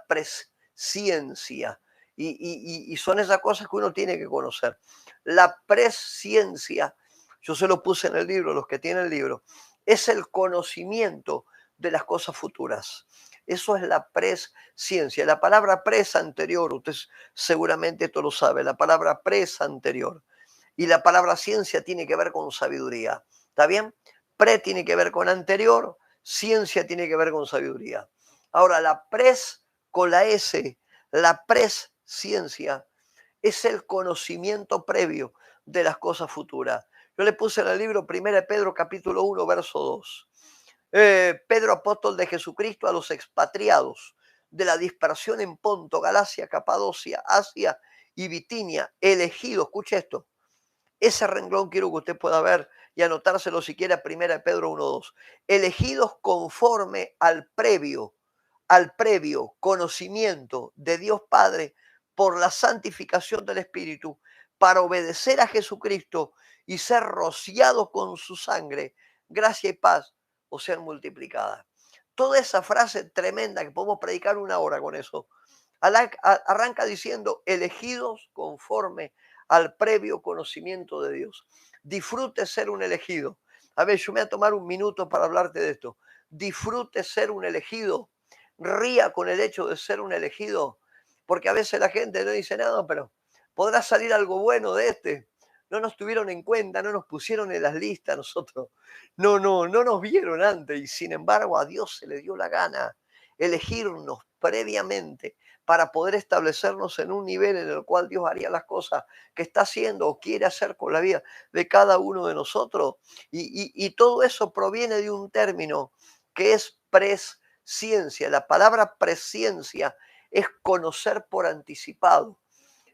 presciencia. Y son esas cosas que uno tiene que conocer. La presciencia, yo se lo puse en el libro, los que tienen el libro, es el conocimiento de las cosas futuras. Eso es la presciencia. La palabra pres anterior, usted seguramente esto lo sabe, la palabra pres anterior. Y la palabra ciencia tiene que ver con sabiduría. ¿Está bien? Pre tiene que ver con anterior, ciencia tiene que ver con sabiduría. Ahora, la pres con la S, la presciencia, es el conocimiento previo de las cosas futuras. Yo le puse en el libro 1 Pedro capítulo 1, verso 2. Pedro, apóstol de Jesucristo, a los expatriados de la dispersión en Ponto, Galacia, Capadocia, Asia y Bitinia, elegidos, escuche esto, ese renglón quiero que usted pueda ver y anotárselo si quiere a 1 Pedro 1:2. Elegidos conforme al previo conocimiento de Dios Padre por la santificación del Espíritu, para obedecer a Jesucristo y ser rociados con su sangre, gracia y paz os sean multiplicadas. Toda esa frase tremenda que podemos predicar 1 hora con eso, arranca diciendo elegidos conforme al previo conocimiento de Dios. Disfrute ser un elegido. A ver, yo me voy a tomar un minuto para hablarte de esto. Disfrute ser un elegido. Ría con el hecho de ser un elegido, porque a veces la gente no dice nada, pero podrá salir algo bueno de este. No nos tuvieron en cuenta, no nos pusieron en las listas nosotros. No nos vieron antes y sin embargo a Dios se le dio la gana elegirnos previamente para poder establecernos en un nivel en el cual Dios haría las cosas que está haciendo o quiere hacer con la vida de cada uno de nosotros. Y todo eso proviene de un término que es presciencia. La palabra presciencia es conocer por anticipado.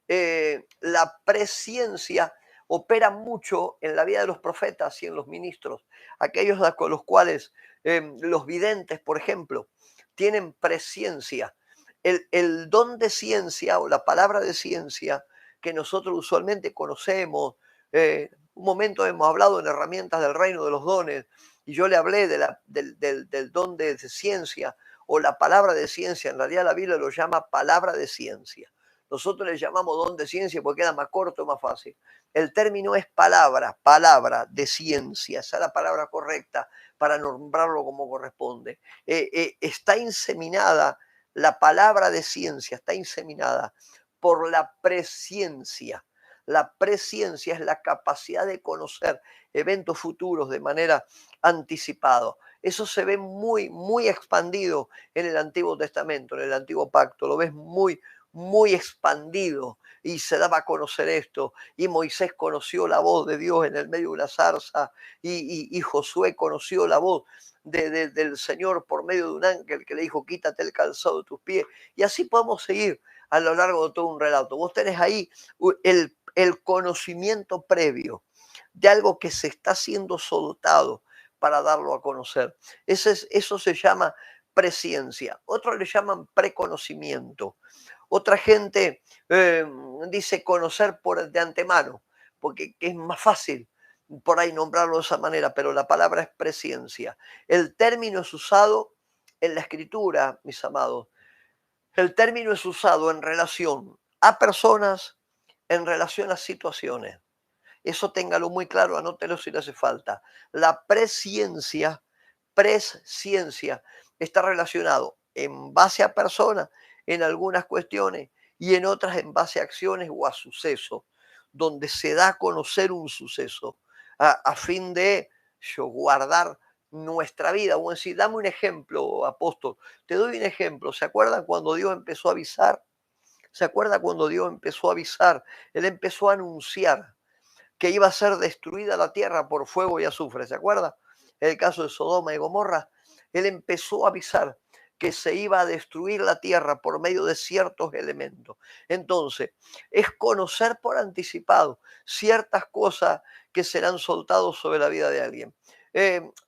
La presciencia opera mucho en la vida de los profetas y en los ministros, aquellos con los cuales los videntes, por ejemplo, tienen presciencia. El don de ciencia o la palabra de ciencia que nosotros usualmente conocemos, un momento hemos hablado en herramientas del reino de los dones, y yo le hablé del don de ciencia o la palabra de ciencia. En realidad la Biblia lo llama palabra de ciencia. Nosotros le llamamos don de ciencia porque queda más corto, más fácil. El término es palabra de ciencia. Esa es la palabra correcta para nombrarlo como corresponde. Está inseminada, la palabra de ciencia está inseminada por la presciencia. La presciencia es la capacidad de conocer eventos futuros de manera anticipada. Eso se ve muy, muy expandido en el Antiguo Testamento, en el Antiguo Pacto. Lo ves muy expandido y se daba a conocer esto. Y Moisés conoció la voz de Dios en el medio de una zarza y Josué conoció la voz del Señor por medio de un ángel que le dijo, quítate el calzado de tus pies. Y así podemos seguir a lo largo de todo un relato. Vos tenés ahí el conocimiento previo de algo que se está siendo soltado para darlo a conocer. Eso se llama presciencia. Otros le llaman preconocimiento. Otra gente dice conocer de antemano, porque es más fácil por ahí nombrarlo de esa manera, pero la palabra es presciencia. El término es usado en la escritura, mis amados. El término es usado en relación a personas, en relación a situaciones. Eso téngalo muy claro, anótelo si le hace falta. La presciencia está relacionado en base a personas en algunas cuestiones y en otras en base a acciones o a sucesos, donde se da a conocer un suceso a fin de guardar nuestra vida. O decir, dame un ejemplo, apóstol. Te doy un ejemplo. ¿Se acuerdan cuando Dios empezó a avisar? ¿Se acuerda cuando Dios empezó a avisar? Él empezó a anunciar que iba a ser destruida la tierra por fuego y azufre. ¿Se acuerda? En el caso de Sodoma y Gomorra, él empezó a avisar que se iba a destruir la tierra por medio de ciertos elementos. Entonces, es conocer por anticipado ciertas cosas que serán soltados sobre la vida de alguien.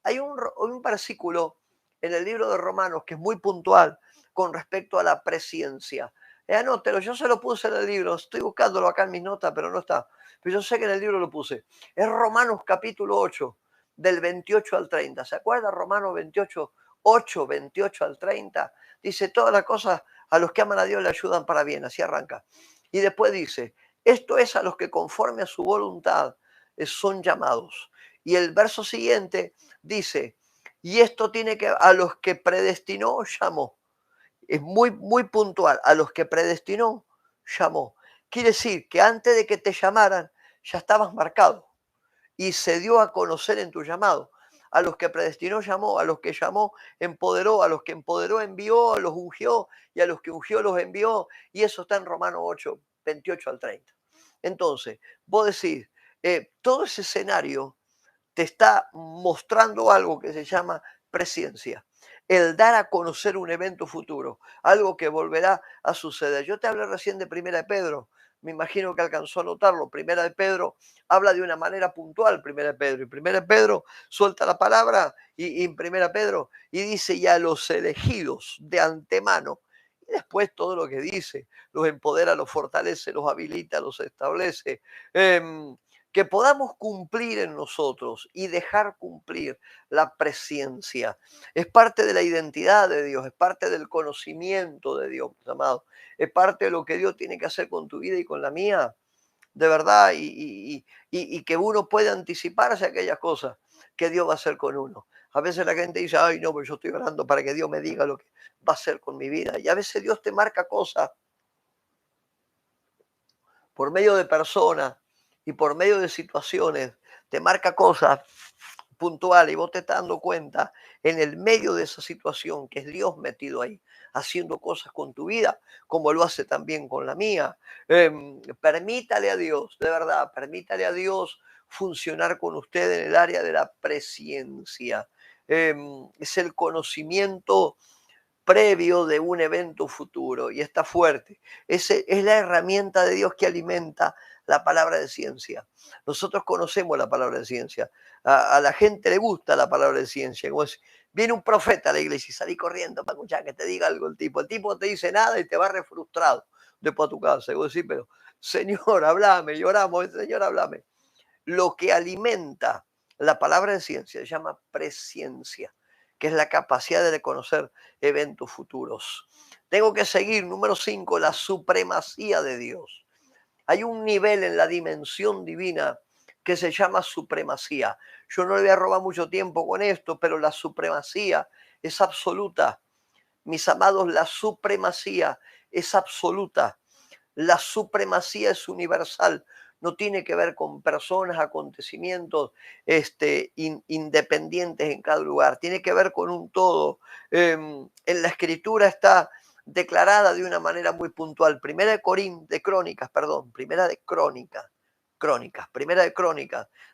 Hay un versículo en el libro de Romanos, que es muy puntual con respecto a la presciencia. Anótelo, yo se lo puse en el libro, estoy buscándolo acá en mis notas, pero no está. Pero yo sé que en el libro lo puse. Es Romanos capítulo 8, del 28 al 30. ¿Se acuerda Romanos 28, 8, 28 al 30? Dice, todas las cosas a los que aman a Dios le ayudan para bien, así arranca. Y después dice, esto es a los que conforme a su voluntad son llamados. Y el verso siguiente dice, y esto tiene que, a los que predestinó, llamó. Es muy, muy puntual, a los que predestinó, llamó. Quiere decir que antes de que te llamaran, ya estabas marcado y se dio a conocer en tu llamado. A los que predestinó llamó, a los que llamó empoderó, a los que empoderó envió, a los ungió y a los que ungió los envió. Y eso está en Romanos 8, 28 al 30. Entonces, vos decís, todo ese escenario te está mostrando algo que se llama presciencia. El dar a conocer un evento futuro, algo que volverá a suceder. Yo te hablé recién de Primera de Pedro, me imagino que alcanzó a notarlo. Primera de Pedro habla de una manera puntual, Primera de Pedro. Y Primera de Pedro suelta la palabra y Primera Pedro y dice, y a los elegidos de antemano. Y después todo lo que dice, los empodera, los fortalece, los habilita, los establece. Que podamos cumplir en nosotros y dejar cumplir la presencia. Es parte de la identidad de Dios, es parte del conocimiento de Dios, mis amados. Es parte de lo que Dios tiene que hacer con tu vida y con la mía, de verdad, y que uno puede anticiparse a aquellas cosas que Dios va a hacer con uno. A veces la gente dice, ay, no, pero yo estoy orando para que Dios me diga lo que va a hacer con mi vida. Y a veces Dios te marca cosas por medio de personas y por medio de situaciones, te marca cosas puntuales y vos te estás dando cuenta en el medio de esa situación que es Dios metido ahí, haciendo cosas con tu vida, como lo hace también con la mía. Permítale a Dios, de verdad, permítale a Dios funcionar con usted en el área de la presciencia. Es el conocimiento previo de un evento futuro y está fuerte. Es la herramienta de Dios que alimenta la palabra de ciencia. Nosotros conocemos la palabra de ciencia. A la gente le gusta la palabra de ciencia. Como es, viene un profeta a la iglesia y salí corriendo para escuchar que te diga algo el tipo. El tipo no te dice nada y te va refrustrado después a tu casa. Y vos decís, pero Señor, hablame, lloramos, Señor, hablame. Lo que alimenta la palabra de ciencia se llama presciencia, que es la capacidad de conocer eventos futuros. Tengo que seguir, número 5, la supremacía de Dios. Hay un nivel en la dimensión divina que se llama supremacía. Yo no le voy a robar mucho tiempo con esto, pero la supremacía es absoluta. Mis amados, la supremacía es absoluta. La supremacía es universal, no tiene que ver con personas, acontecimientos independientes en cada lugar, tiene que ver con un todo. En la escritura está declarada de una manera muy puntual. Primera de Crónicas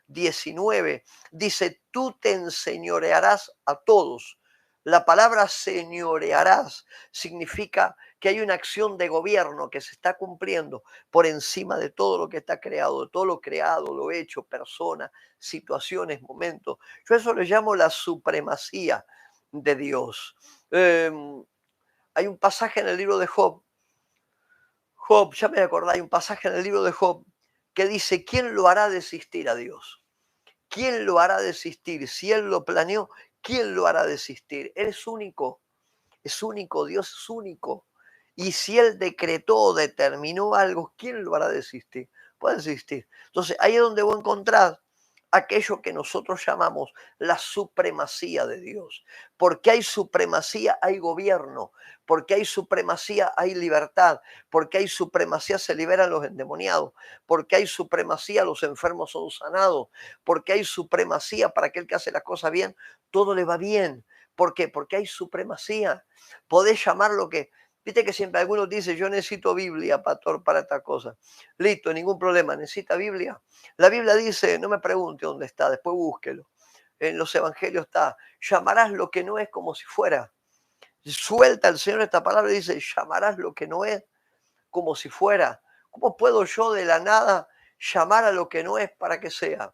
19 dice, tú te enseñorearás a todos. La palabra señorearás significa que hay una acción de gobierno que se está cumpliendo por encima de todo lo que está creado, de todo lo creado, lo hecho, personas, situaciones, momentos. Yo eso le llamo la supremacía de Dios. Eh, Hay un pasaje en el libro de Job, ya me acordé, hay un pasaje en el libro de Job que dice, ¿quién lo hará desistir a Dios? ¿Quién lo hará desistir? Si Él lo planeó, ¿quién lo hará desistir? Él es único, Dios es único. Y si Él decretó o determinó algo, ¿quién lo hará desistir? Puede desistir. Entonces, ahí es donde voy a encontrar aquello que nosotros llamamos la supremacía de Dios. Porque hay supremacía, hay gobierno. Porque hay supremacía, hay libertad. Porque hay supremacía, se liberan los endemoniados. Porque hay supremacía, los enfermos son sanados. Porque hay supremacía, para aquel que hace las cosas bien, todo le va bien. ¿Por qué? Porque hay supremacía. Podés llamar lo que... Viste que siempre algunos dicen, yo necesito Biblia, pastor, para esta cosa. Listo, ningún problema, necesita Biblia. La Biblia dice, no me pregunte dónde está, después búsquelo. En los evangelios está, llamarás lo que no es como si fuera. Suelta el Señor esta palabra y dice, llamarás lo que no es como si fuera. ¿Cómo puedo yo de la nada llamar a lo que no es para que sea?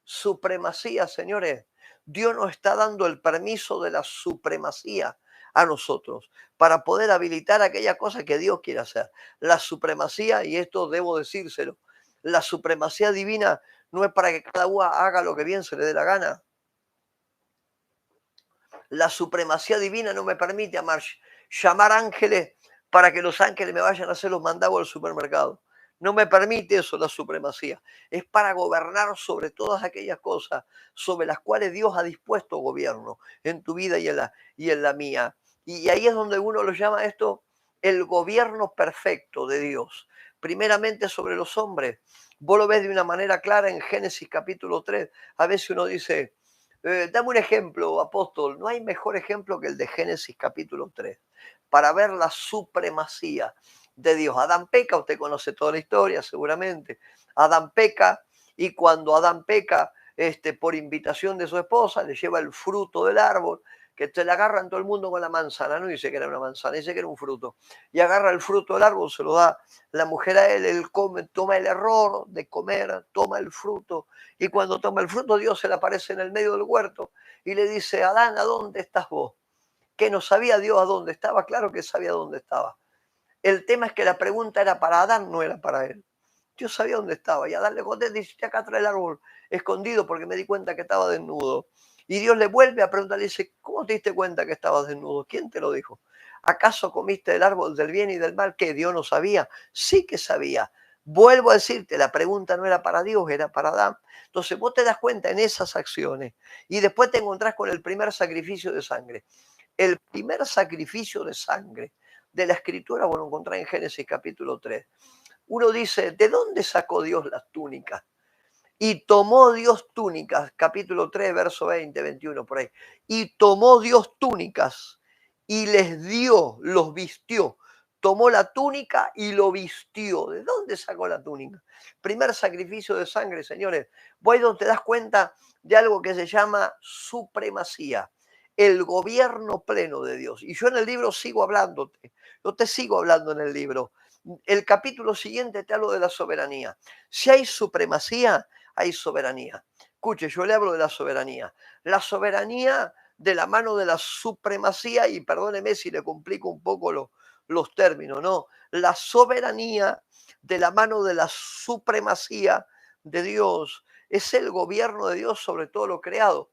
Supremacía, señores. Dios nos está dando el permiso de la supremacía a nosotros para poder habilitar aquella cosa que Dios quiere hacer. La supremacía, y esto debo decírselo, la supremacía divina no es para que cada uno haga lo que bien se le dé la gana. La supremacía divina no me permite llamar ángeles para que los ángeles me vayan a hacer los mandados al supermercado. No me permite eso la supremacía. Es para gobernar sobre todas aquellas cosas sobre las cuales Dios ha dispuesto gobierno en tu vida y en la mía. Y ahí es donde uno lo llama esto el gobierno perfecto de Dios. Primeramente sobre los hombres. Vos lo ves de una manera clara en Génesis capítulo 3. A veces uno dice, dame un ejemplo, apóstol. No hay mejor ejemplo que el de Génesis capítulo 3 para ver la supremacía de Dios. Adán peca, usted conoce toda la historia seguramente. Adán peca y cuando Adán peca, por invitación de su esposa, le lleva el fruto del árbol, que te le agarran todo el mundo con la manzana. No dice que era una manzana, dice que era un fruto. Y agarra el fruto del árbol, se lo da la mujer a él come, toma el error de comer, toma el fruto. Y cuando toma el fruto, Dios se le aparece en el medio del huerto y le dice, Adán, ¿a dónde estás vos? Que no sabía Dios a dónde estaba, claro que sabía dónde estaba. El tema es que la pregunta era para Adán, no era para él. Dios sabía dónde estaba. Y Adán le contesta, dice, acá atrás del árbol escondido porque me di cuenta que estaba desnudo. Y Dios le vuelve a preguntar, le dice, ¿cómo te diste cuenta que estabas desnudo? ¿Quién te lo dijo? ¿Acaso comiste del árbol del bien y del mal? ¿Que Dios no sabía? Sí que sabía. Vuelvo a decirte, la pregunta no era para Dios, era para Adán. Entonces vos te das cuenta en esas acciones y después te encontrás con el primer sacrificio de sangre. El primer sacrificio de sangre de la escritura, bueno, encontrás en Génesis capítulo 3. Uno dice, ¿de dónde sacó Dios las túnicas? Y tomó Dios túnicas, capítulo 3, verso 20, 21, por ahí. Y tomó Dios túnicas y les dio, los vistió. Tomó la túnica y lo vistió. ¿De dónde sacó la túnica? Primer sacrificio de sangre, señores. Vos donde te das cuenta de algo que se llama supremacía, el gobierno pleno de Dios. Y yo en el libro sigo hablándote, yo te sigo hablando en el libro. El capítulo siguiente te hablo de la soberanía. Si hay supremacía, hay soberanía. Escuche, yo le hablo de la soberanía. La soberanía de la mano de la supremacía, y perdóneme si le complico un poco los términos, ¿no? La soberanía de la mano de la supremacía de Dios es el gobierno de Dios sobre todo lo creado.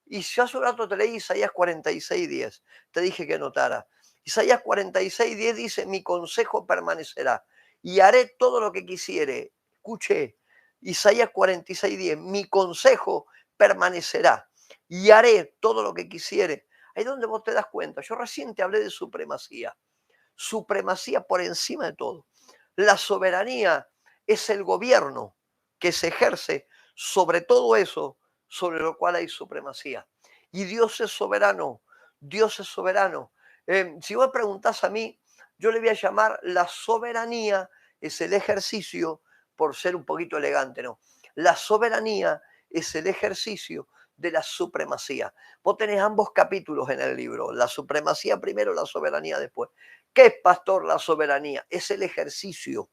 Y si hace un rato te leí Isaías 46:10, te dije que notara. Isaías 46:10 dice, mi consejo permanecerá y haré todo lo que quisiere. Escuche, Isaías 46:10, mi consejo permanecerá y haré todo lo que quisiere. Ahí es donde vos te das cuenta. Yo recién te hablé de supremacía. Supremacía por encima de todo. La soberanía es el gobierno que se ejerce sobre todo eso sobre lo cual hay supremacía. Y Dios es soberano, Dios es soberano. Si vos preguntás a mí, yo le voy a llamar la soberanía es el ejercicio, por ser un poquito elegante, ¿no? La soberanía es el ejercicio de la supremacía. Vos tenés ambos capítulos en el libro, la supremacía primero, la soberanía después. ¿Qué es, pastor, la soberanía? Es el ejercicio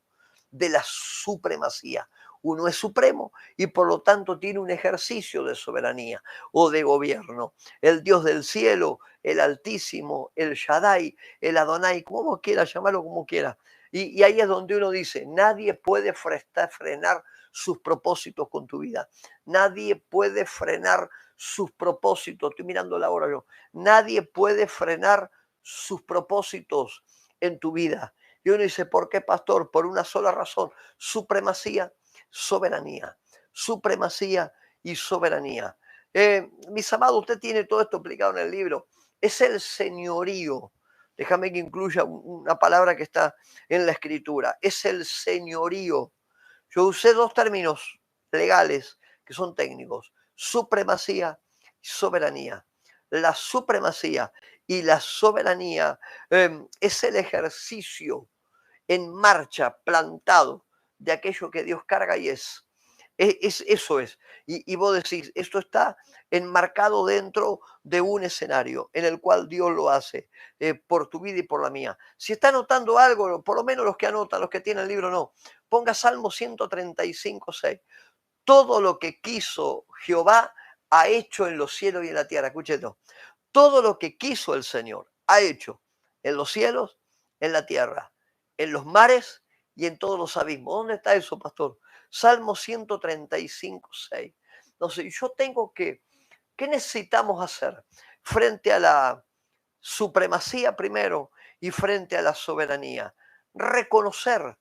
de la supremacía. Uno es supremo y por lo tanto tiene un ejercicio de soberanía o de gobierno. El Dios del cielo, el Altísimo, el Shaddai, el Adonai, como quiera llamarlo, como quiera. Y ahí es donde uno dice, nadie puede frenar sus propósitos con tu vida. Nadie puede frenar sus propósitos. Estoy mirando la hora yo. Nadie puede frenar sus propósitos en tu vida. Y uno dice, ¿por qué, pastor? Por una sola razón, supremacía, soberanía, supremacía y soberanía. Mis amados, usted tiene todo esto explicado en el libro. Es el señorío. Déjame que incluya una palabra que está en la escritura. Es el señorío. Yo usé dos términos legales que son técnicos. Supremacía y soberanía. La supremacía y la soberanía es el ejercicio en marcha, plantado, de aquello que Dios carga y es. Eso es. Y vos decís, esto está enmarcado dentro de un escenario en el cual Dios lo hace por tu vida y por la mía. Si está anotando algo, por lo menos los que anotan, los que tienen el libro, no. Ponga Salmo 135:6. Todo lo que quiso Jehová ha hecho en los cielos y en la tierra. Escuche esto. Todo lo que quiso el Señor ha hecho en los cielos, en la tierra, en los mares y en todos los abismos. ¿Dónde está eso, pastor? Salmo 135, 6. Entonces, yo tengo que, ¿qué necesitamos hacer frente a la supremacía primero y frente a la soberanía? Reconocer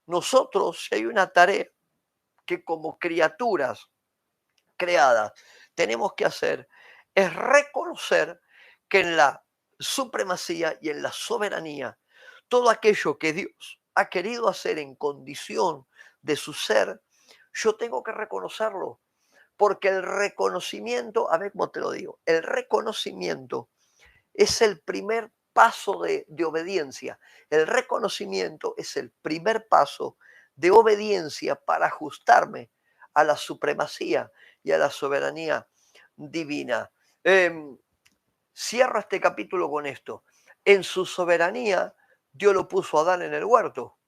nosotros, si hay una tarea que como criaturas creadas tenemos que hacer, es reconocer que en la supremacía y en la soberanía, todo aquello que Dios ha querido hacer en condición de su ser, yo tengo que reconocerlo, porque el reconocimiento, a ver cómo te lo digo, el reconocimiento es el primer paso de obediencia. El reconocimiento es el primer paso de obediencia para ajustarme a la supremacía y a la soberanía divina. Em, Cierro este capítulo con esto. En su soberanía, Dios lo puso a Adán en el huerto.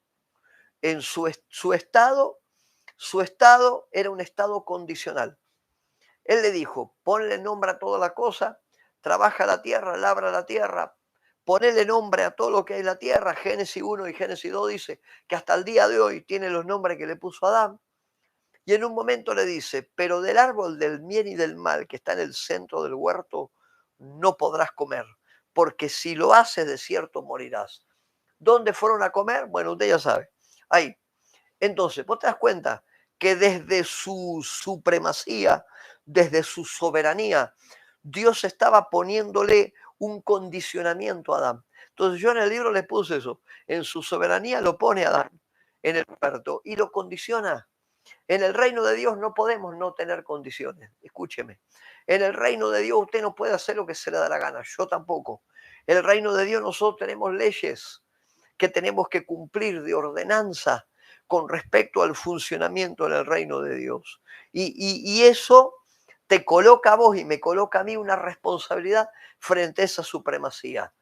En su estado era un estado condicional. Él le dijo, ponle nombre a toda la cosa, trabaja la tierra, labra la tierra, ponele nombre a todo lo que hay en la tierra. Génesis 1 y Génesis 2 dice que hasta el día de hoy tiene los nombres que le puso Adán. Y en un momento le dice, pero del árbol del bien y del mal que está en el centro del huerto, no podrás comer, porque si lo haces de cierto morirás. ¿Dónde fueron a comer? Bueno, usted ya sabe, ahí. Entonces, vos te das cuenta que desde su supremacía, desde su soberanía, Dios estaba poniéndole un condicionamiento a Adán. Entonces yo en el libro le puse eso. En su soberanía lo pone a Adán en el huerto y lo condiciona. En el reino de Dios no podemos no tener condiciones. Escúcheme. En el reino de Dios usted no puede hacer lo que se le da la gana. Yo tampoco. En el reino de Dios nosotros tenemos leyes que tenemos que cumplir de ordenanza con respecto al funcionamiento en el reino de Dios. Y eso te coloca a vos y me coloca a mí una responsabilidad frente a esa supremacía.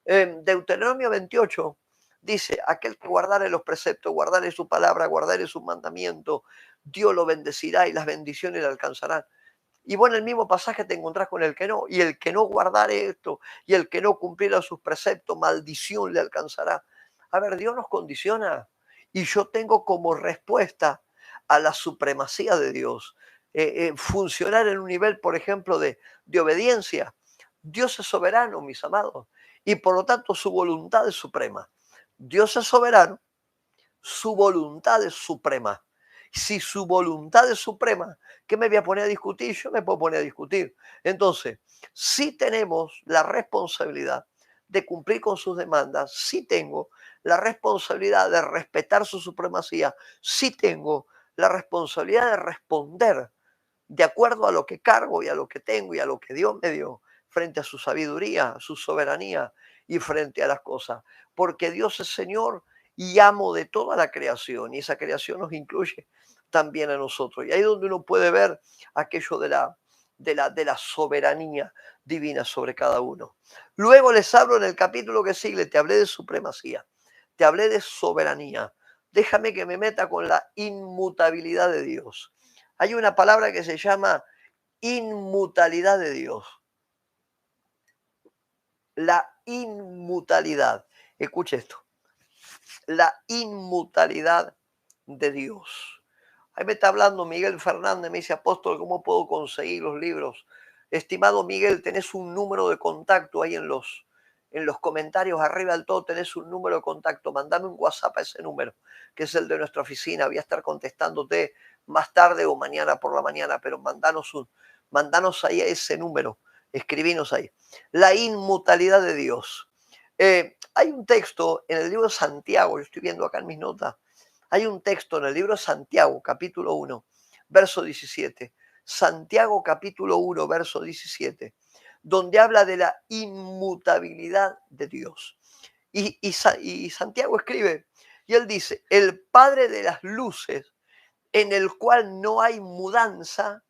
Deuteronomio 28 dice, aquel que guardare los preceptos, guardare su palabra, guardare su mandamiento, Dios lo bendecirá y las bendiciones le alcanzarán. Y bueno, el mismo pasaje te encontrás con el que no, y el que no guardare esto, y el que no cumpliera sus preceptos, maldición le alcanzará. A ver, Dios nos condiciona, y yo tengo como respuesta a la supremacía de Dios, funcionar en un nivel, por ejemplo, de obediencia. Dios es soberano, mis amados, y por lo tanto su voluntad es suprema. Dios es soberano, su voluntad es suprema. Si su voluntad es suprema, ¿qué me voy a poner a discutir? Yo me puedo poner a discutir. Entonces, sí tenemos la responsabilidad de cumplir con sus demandas, sí tengo la responsabilidad de respetar su supremacía, sí tengo la responsabilidad de responder de acuerdo a lo que cargo y a lo que tengo y a lo que Dios me dio, frente a su sabiduría, su soberanía y frente a las cosas. Porque Dios es Señor y amo de toda la creación, y esa creación nos incluye también a nosotros. Y ahí es donde uno puede ver aquello de la soberanía divina sobre cada uno. Luego les hablo en el capítulo que sigue, te hablé de supremacía, te hablé de soberanía. Déjame que me meta con la inmutabilidad de Dios. Hay una palabra que se llama inmutabilidad de Dios. La inmutabilidad. Escuche esto. La inmutabilidad de Dios. Ahí me está hablando Miguel Fernández, me dice, apóstol, ¿cómo puedo conseguir los libros? Estimado Miguel, tenés un número de contacto ahí en los comentarios arriba del todo, tenés un número de contacto. Mandame un WhatsApp a ese número, que es el de nuestra oficina. Voy a estar contestándote más tarde o mañana por la mañana, pero mandanos ahí a ese número, escribinos ahí. La inmutabilidad de Dios. Hay un texto en el libro de Santiago, yo estoy viendo acá en mis notas, hay un texto en el libro de Santiago, capítulo 1, verso 17. Santiago, capítulo 1, verso 17, donde habla de la inmutabilidad de Dios. Y Santiago escribe, y él dice, el Padre de las luces, en el cual no hay mudanza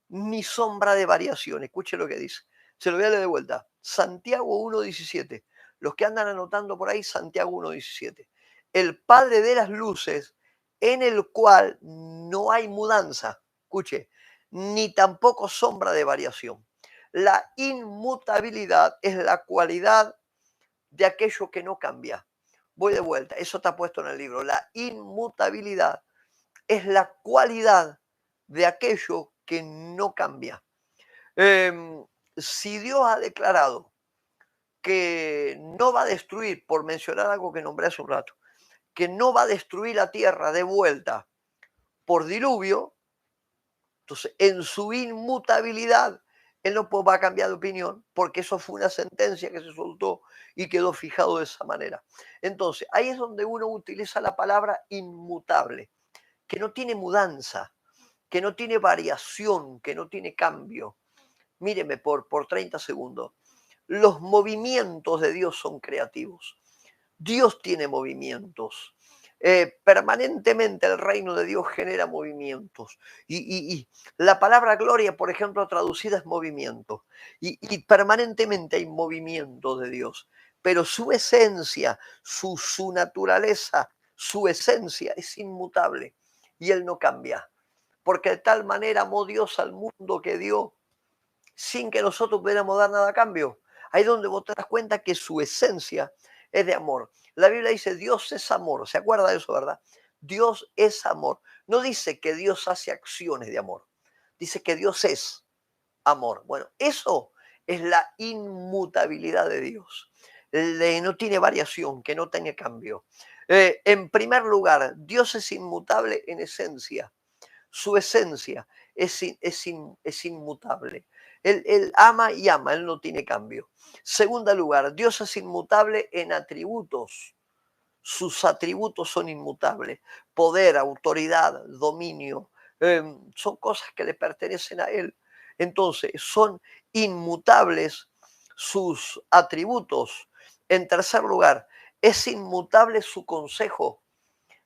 ni sombra de variación. Escuche lo que dice. Se lo voy a leer de vuelta. Santiago 1:17. Los que andan anotando por ahí, Santiago 1:17. El Padre de las luces, en el cual no hay mudanza. Escuche, ni tampoco sombra de variación. La inmutabilidad es la cualidad de aquello que no cambia. Voy de vuelta, eso está puesto en el libro. La inmutabilidad es la cualidad de aquello que no cambia. Si Dios ha declarado que no va a destruir, por mencionar algo que nombré hace un rato, que no va a destruir la tierra de vuelta por diluvio, entonces en su inmutabilidad, él no va a cambiar de opinión, porque eso fue una sentencia que se soltó y quedó fijado de esa manera. Entonces, ahí es donde uno utiliza la palabra inmutable, que no tiene mudanza, que no tiene variación, que no tiene cambio. Míreme por 30 segundos. Los movimientos de Dios son creativos. Dios tiene movimientos. Permanentemente el reino de Dios genera movimientos. Y la palabra gloria, por ejemplo, traducida es movimiento. Y permanentemente hay movimiento de Dios. Pero su esencia, su naturaleza, su esencia es inmutable. Y Él no cambia. Porque de tal manera amó Dios al mundo que dio sin que nosotros pudiéramos dar nada a cambio. Ahí es donde vos te das cuenta que su esencia es de amor. La Biblia dice, Dios es amor. ¿Se acuerda de eso, verdad? Dios es amor. No dice que Dios hace acciones de amor. Dice que Dios es amor. Bueno, eso es la inmutabilidad de Dios. No tiene variación, que no tiene cambio. En primer lugar, Dios es inmutable en esencia. Su esencia es inmutable. Él ama y ama, Él no tiene cambio. Segundo lugar, Dios es inmutable en atributos. Sus atributos son inmutables. Poder, autoridad, dominio, son cosas que le pertenecen a Él. Entonces, son inmutables sus atributos. En tercer lugar, es inmutable su consejo.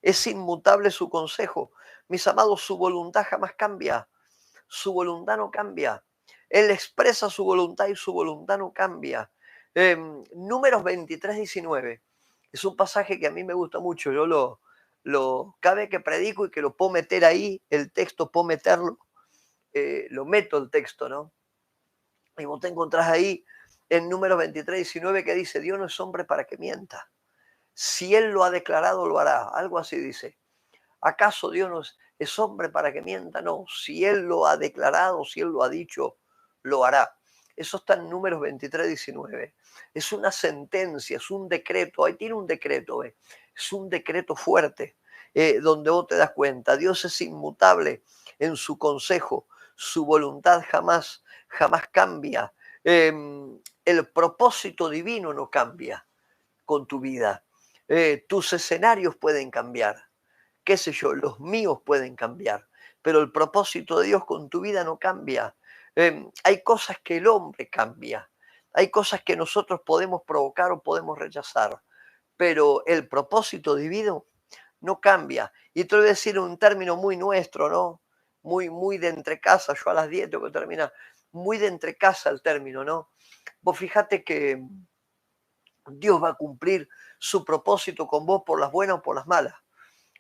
Es inmutable su consejo. Mis amados, su voluntad jamás cambia. Su voluntad no cambia. Él expresa su voluntad y su voluntad no cambia. Números 23:19. Es un pasaje que a mí me gusta mucho. Yo cada vez que predico y que lo puedo meter ahí, el texto puedo meterlo, lo meto el texto, ¿no? Y vos te encontrás ahí en Números 23:19 que dice, Dios no es hombre para que mienta. Si Él lo ha declarado, lo hará. Algo así dice. ¿Acaso Dios no es hombre para que mienta? No, si Él lo ha declarado, si Él lo ha dicho, lo hará. Eso está en Números 23:19. Es una sentencia, es un decreto. Ahí tiene un decreto, ¿eh? Es un decreto fuerte, donde vos te das cuenta. Dios es inmutable en su consejo, su voluntad jamás cambia. El propósito divino no cambia con tu vida. Tus escenarios pueden cambiar, qué sé yo, los míos pueden cambiar, pero el propósito de Dios con tu vida no cambia. Hay cosas que el hombre cambia, hay cosas que nosotros podemos provocar o podemos rechazar, pero el propósito divino no cambia. Y te voy a decir un término muy nuestro, ¿no? Muy de entre casa, yo a las 10 tengo que terminar, muy de entre casa el término, ¿no? Vos fíjate que Dios va a cumplir su propósito con vos por las buenas o por las malas.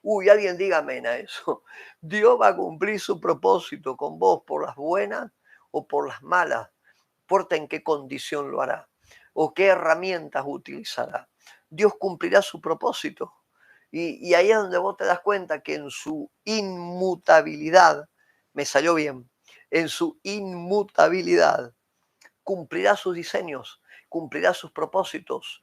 Uy, alguien diga amén a eso. Dios va a cumplir su propósito con vos por las buenas o por las malas. No importa en qué condición lo hará o qué herramientas utilizará. Dios cumplirá su propósito. Y ahí es donde vos te das cuenta que en su inmutabilidad, me salió bien, en su inmutabilidad cumplirá sus diseños, cumplirá sus propósitos.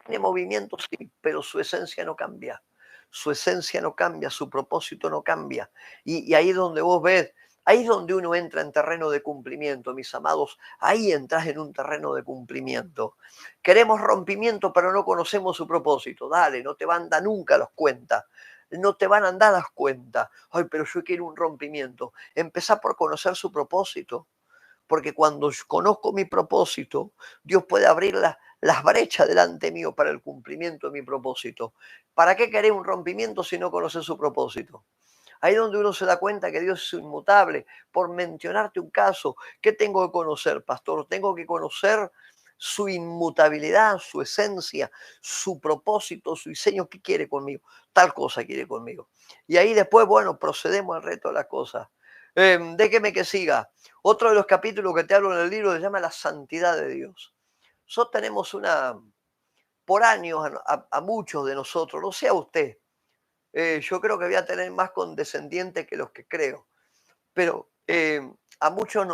Tiene movimiento, sí, pero su esencia no cambia. Su esencia no cambia, su propósito no cambia. Y ahí es donde vos ves, ahí es donde uno entra en terreno de cumplimiento, mis amados. Ahí entras en un terreno de cumplimiento. Queremos rompimiento, pero no conocemos su propósito. Dale, no te van a dar nunca las cuentas. No te van a dar las cuentas. Ay, pero yo quiero un rompimiento. Empezá por conocer su propósito, porque cuando conozco mi propósito, Dios puede abrir las brechas delante mío para el cumplimiento de mi propósito. ¿Para qué querer un rompimiento si no conoces su propósito? Ahí es donde uno se da cuenta que Dios es inmutable. Por mencionarte un caso, ¿qué tengo que conocer, pastor? Tengo que conocer su inmutabilidad, su esencia, su propósito, su diseño. ¿Qué quiere conmigo? Tal cosa quiere conmigo. Y ahí después, bueno, procedemos al resto de las cosas. Déjeme que siga. Otro de los capítulos que te hablo en el libro se llama La santidad de Dios. Nosotros tenemos por años a muchos de nosotros, no sea usted, yo creo que voy a tener más condescendientes que los que creo, pero a muchos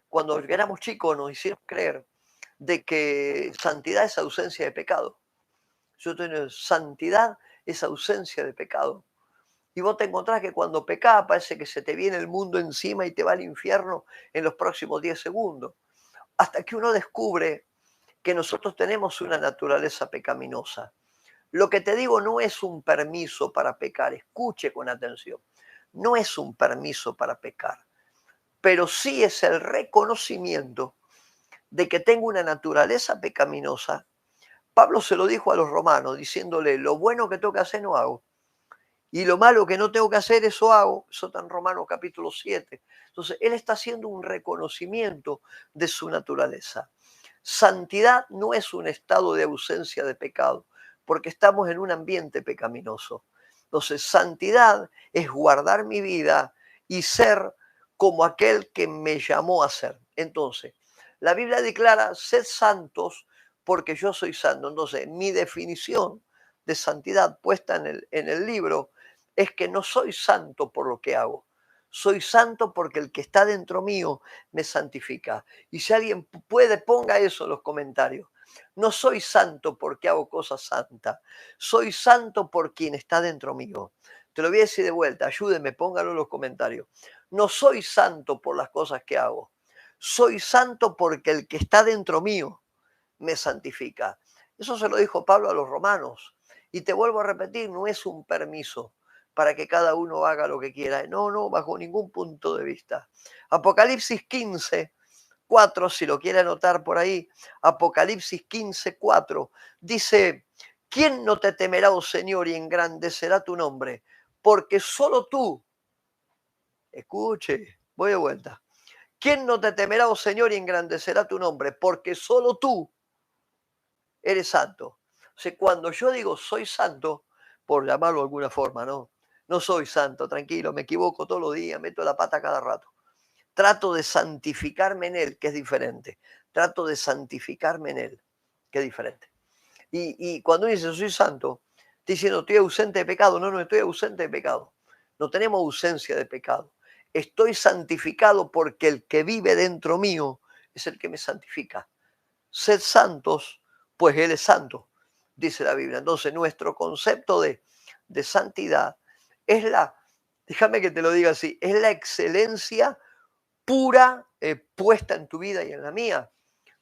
cuando éramos chicos nos hicieron creer de que santidad es ausencia de pecado. Yo tengo santidad es ausencia de pecado. Y vos te encontrás que cuando pecás parece que se te viene el mundo encima y te va al infierno en los próximos 10 segundos. Hasta que uno descubre que nosotros tenemos una naturaleza pecaminosa. Lo que te digo no es un permiso para pecar, escuche con atención. No es un permiso para pecar, pero sí es el reconocimiento de que tengo una naturaleza pecaminosa. Pablo se lo dijo a los romanos, diciéndole, lo bueno que tengo que hacer no hago, y lo malo que no tengo que hacer, eso hago. Eso está en Romanos capítulo 7. Entonces, él está haciendo un reconocimiento de su naturaleza. Santidad no es un estado de ausencia de pecado, porque estamos en un ambiente pecaminoso. Entonces, santidad es guardar mi vida y ser como aquel que me llamó a ser. Entonces, la Biblia declara, sed santos porque yo soy santo. Entonces, mi definición de santidad puesta en el libro es que no soy santo por lo que hago. Soy santo porque el que está dentro mío me santifica. Y si alguien puede, ponga eso en los comentarios. No soy santo porque hago cosas santas. Soy santo por quien está dentro mío. Te lo voy a decir de vuelta. Ayúdeme, póngalo en los comentarios. No soy santo por las cosas que hago. Soy santo porque el que está dentro mío me santifica. Eso se lo dijo Pablo a los romanos. Y te vuelvo a repetir, no es un permiso para que cada uno haga lo que quiera. No, no, bajo ningún punto de vista. Apocalipsis 15, 4, si lo quiere anotar por ahí, Apocalipsis 15, 4, dice, ¿quién no te temerá, oh Señor, y engrandecerá tu nombre? Porque solo tú, escuche, voy de vuelta, ¿quién no te temerá, oh Señor, y engrandecerá tu nombre? Porque solo tú eres santo. O sea, cuando yo digo soy santo, por llamarlo de alguna forma, ¿no? No soy santo, tranquilo, me equivoco todos los días, meto la pata cada rato. Trato de santificarme en Él, que es diferente. Trato de santificarme en Él, que es diferente. Y cuando dice soy santo, estoy diciendo estoy ausente de pecado. No, no estoy ausente de pecado. No tenemos ausencia de pecado. Estoy santificado porque el que vive dentro mío es el que me santifica. Sed santos, pues Él es santo, dice la Biblia. Entonces, nuestro concepto de santidad es déjame que te lo diga así, es la excelencia pura puesta en tu vida y en la mía,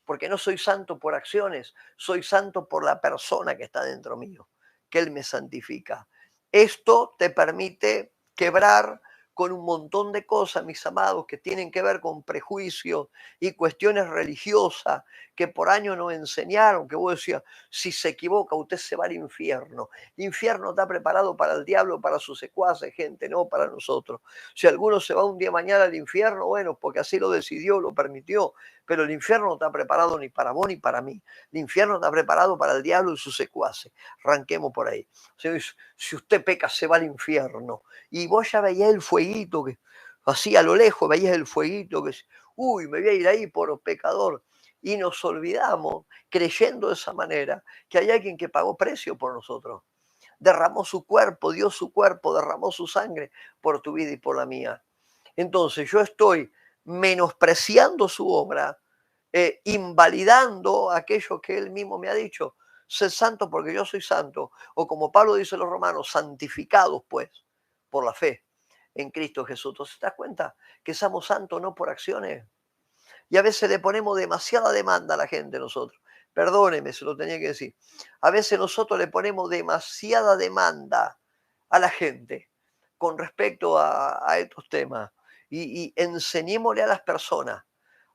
porque no soy santo por acciones, soy santo por la persona que está dentro mío, que Él me santifica. Esto te permite quebrar con un montón de cosas, mis amados, que tienen que ver con prejuicios y cuestiones religiosas que por años nos enseñaron, que vos decías, si se equivoca usted se va al infierno. El infierno está preparado para el diablo, para sus secuaces, gente, no para nosotros. Si alguno se va un día mañana al infierno, bueno, porque así lo decidió, lo permitió, pero el infierno no está preparado ni para vos ni para mí. El infierno está preparado para el diablo y sus secuaces. Arranquemos por ahí. Si usted peca, se va al infierno. Y vos ya veías el fueguito, que así a lo lejos veías el fueguito, que uy, me voy a ir ahí por pecador. Y nos olvidamos, creyendo de esa manera, que hay alguien que pagó precio por nosotros. Derramó su cuerpo, dio su cuerpo, derramó su sangre por tu vida y por la mía. Entonces yo estoy menospreciando su obra, invalidando aquello que él mismo me ha dicho. Sé santo porque yo soy santo. O como Pablo dice a los romanos, santificados pues por la fe en Cristo Jesús. Entonces, ¿te das cuenta que somos santos no por acciones? Y a veces le ponemos demasiada demanda a la gente nosotros. Perdóneme, se lo tenía que decir. A veces nosotros le ponemos demasiada demanda a la gente con respecto a estos temas. Y enseñémosle a las personas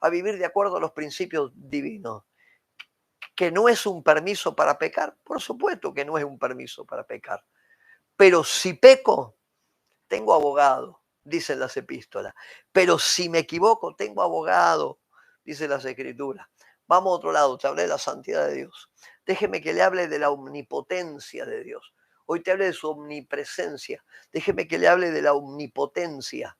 a vivir de acuerdo a los principios divinos. Que no es un permiso para pecar, por supuesto que no es un permiso para pecar. Pero si peco, tengo abogado, dicen las epístolas. Pero si me equivoco, tengo abogado, dicen las escrituras. Vamos a otro lado, te hablé de la santidad de Dios. Déjeme que le hable de la omnipotencia de Dios. Hoy te hablé de su omnipresencia. Déjeme que le hable de la omnipotencia.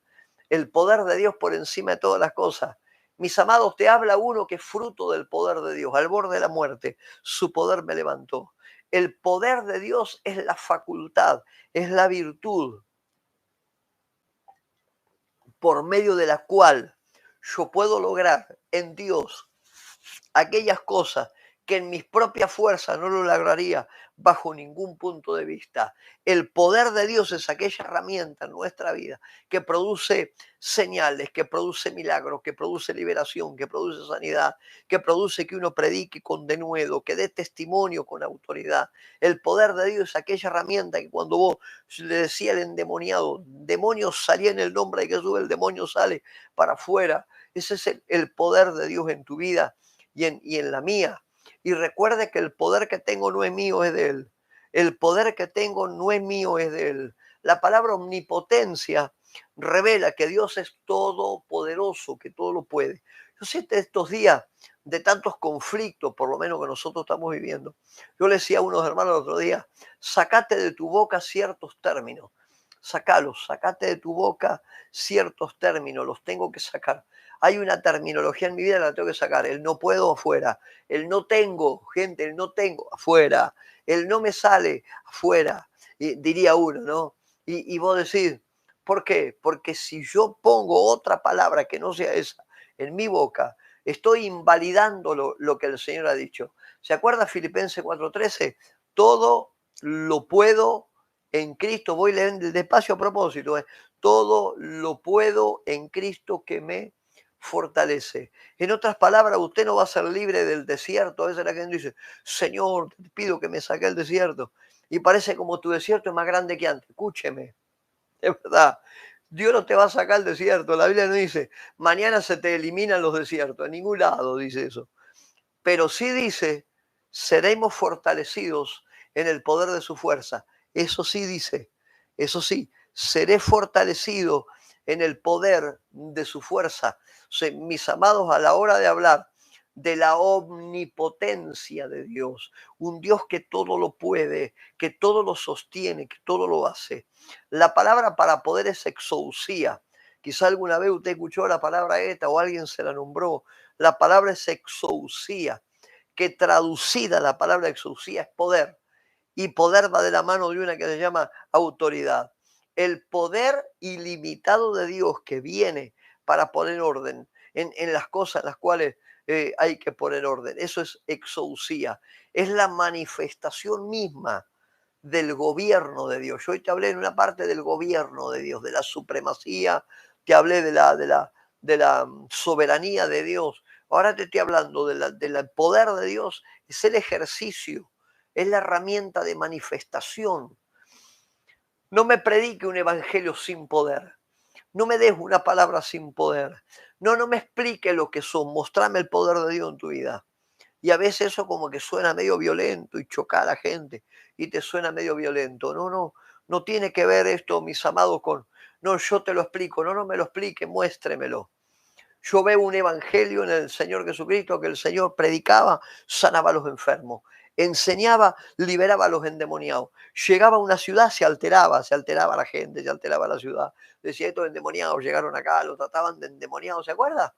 El poder de Dios por encima de todas las cosas. Mis amados, te habla uno que es fruto del poder de Dios, al borde de la muerte. Su poder me levantó. El poder de Dios es la facultad, es la virtud por medio de la cual yo puedo lograr en Dios aquellas cosas que en mis propias fuerzas no lo lograría bajo ningún punto de vista. El poder de Dios es aquella herramienta en nuestra vida que produce señales, que produce milagros, que produce liberación, que produce sanidad, que produce que uno predique con denuedo, que dé testimonio con autoridad. El poder de Dios es aquella herramienta que cuando vos le decía al endemoniado, demonio salía en el nombre de Jesús, el demonio sale para afuera. Ese es el poder de Dios en tu vida y en la mía. Y recuerde que el poder que tengo no es mío, es de Él. El poder que tengo no es mío, es de Él. La palabra omnipotencia revela que Dios es todopoderoso, que todo lo puede. Yo sé que estos días de tantos conflictos, por lo menos que nosotros estamos viviendo, yo le decía a unos hermanos el otro día, sacate de tu boca ciertos términos, sacalos, sacate de tu boca ciertos términos, los tengo que sacar. Hay una terminología en mi vida, la tengo que sacar. El no puedo afuera. El no tengo, gente, el no tengo afuera. El no me sale afuera, diría uno, ¿no? Y vos decís, ¿por qué? Porque si yo pongo otra palabra que no sea esa en mi boca, estoy invalidando lo que el Señor ha dicho. ¿Se acuerda Filipenses 4:13? Todo lo puedo en Cristo. Voy leyendo despacio a propósito. Todo lo puedo en Cristo que me fortalece. En otras palabras, usted no va a ser libre del desierto. A veces la gente dice, Señor, te pido que me saque del desierto. Y parece como tu desierto es más grande que antes. Escúcheme, es verdad. Dios no te va a sacar del desierto. La Biblia no dice, mañana se te eliminan los desiertos. En ningún lado dice eso. Pero sí dice, seremos fortalecidos en el poder de su fuerza. Eso sí dice, eso sí, seré fortalecido en el poder de su fuerza. O sea, mis amados, a la hora de hablar de la omnipotencia de Dios, un Dios que todo lo puede, que todo lo sostiene, que todo lo hace. La palabra para poder es exousia. Quizá alguna vez usted escuchó la palabra esta o alguien se la nombró. La palabra es exousia, que traducida la palabra exousia es poder. Y poder va de la mano de una que se llama autoridad. El poder ilimitado de Dios que viene para poner orden en las cosas en las cuales hay que poner orden. Eso es exousia. Es la manifestación misma del gobierno de Dios. Yo hoy te hablé en una parte del gobierno de Dios, de la supremacía, te hablé de la soberanía de Dios. Ahora te estoy hablando del poder de Dios, es el ejercicio, es la herramienta de manifestación. No me predique un evangelio sin poder. No me des una palabra sin poder. No me explique lo que son. Mostrame el poder de Dios en tu vida. Y a veces eso como que suena medio violento y choca a la gente y te suena medio violento. No tiene que ver esto, mis amados, con, no, yo te lo explico, no me lo explique, muéstremelo. Yo veo un evangelio en el Señor Jesucristo que el Señor predicaba, sanaba a los enfermos, enseñaba, liberaba a los endemoniados. Llegaba a una ciudad, se alteraba la gente, se alteraba la ciudad. Decía, estos endemoniados llegaron acá, lo trataban de endemoniados, ¿se acuerda?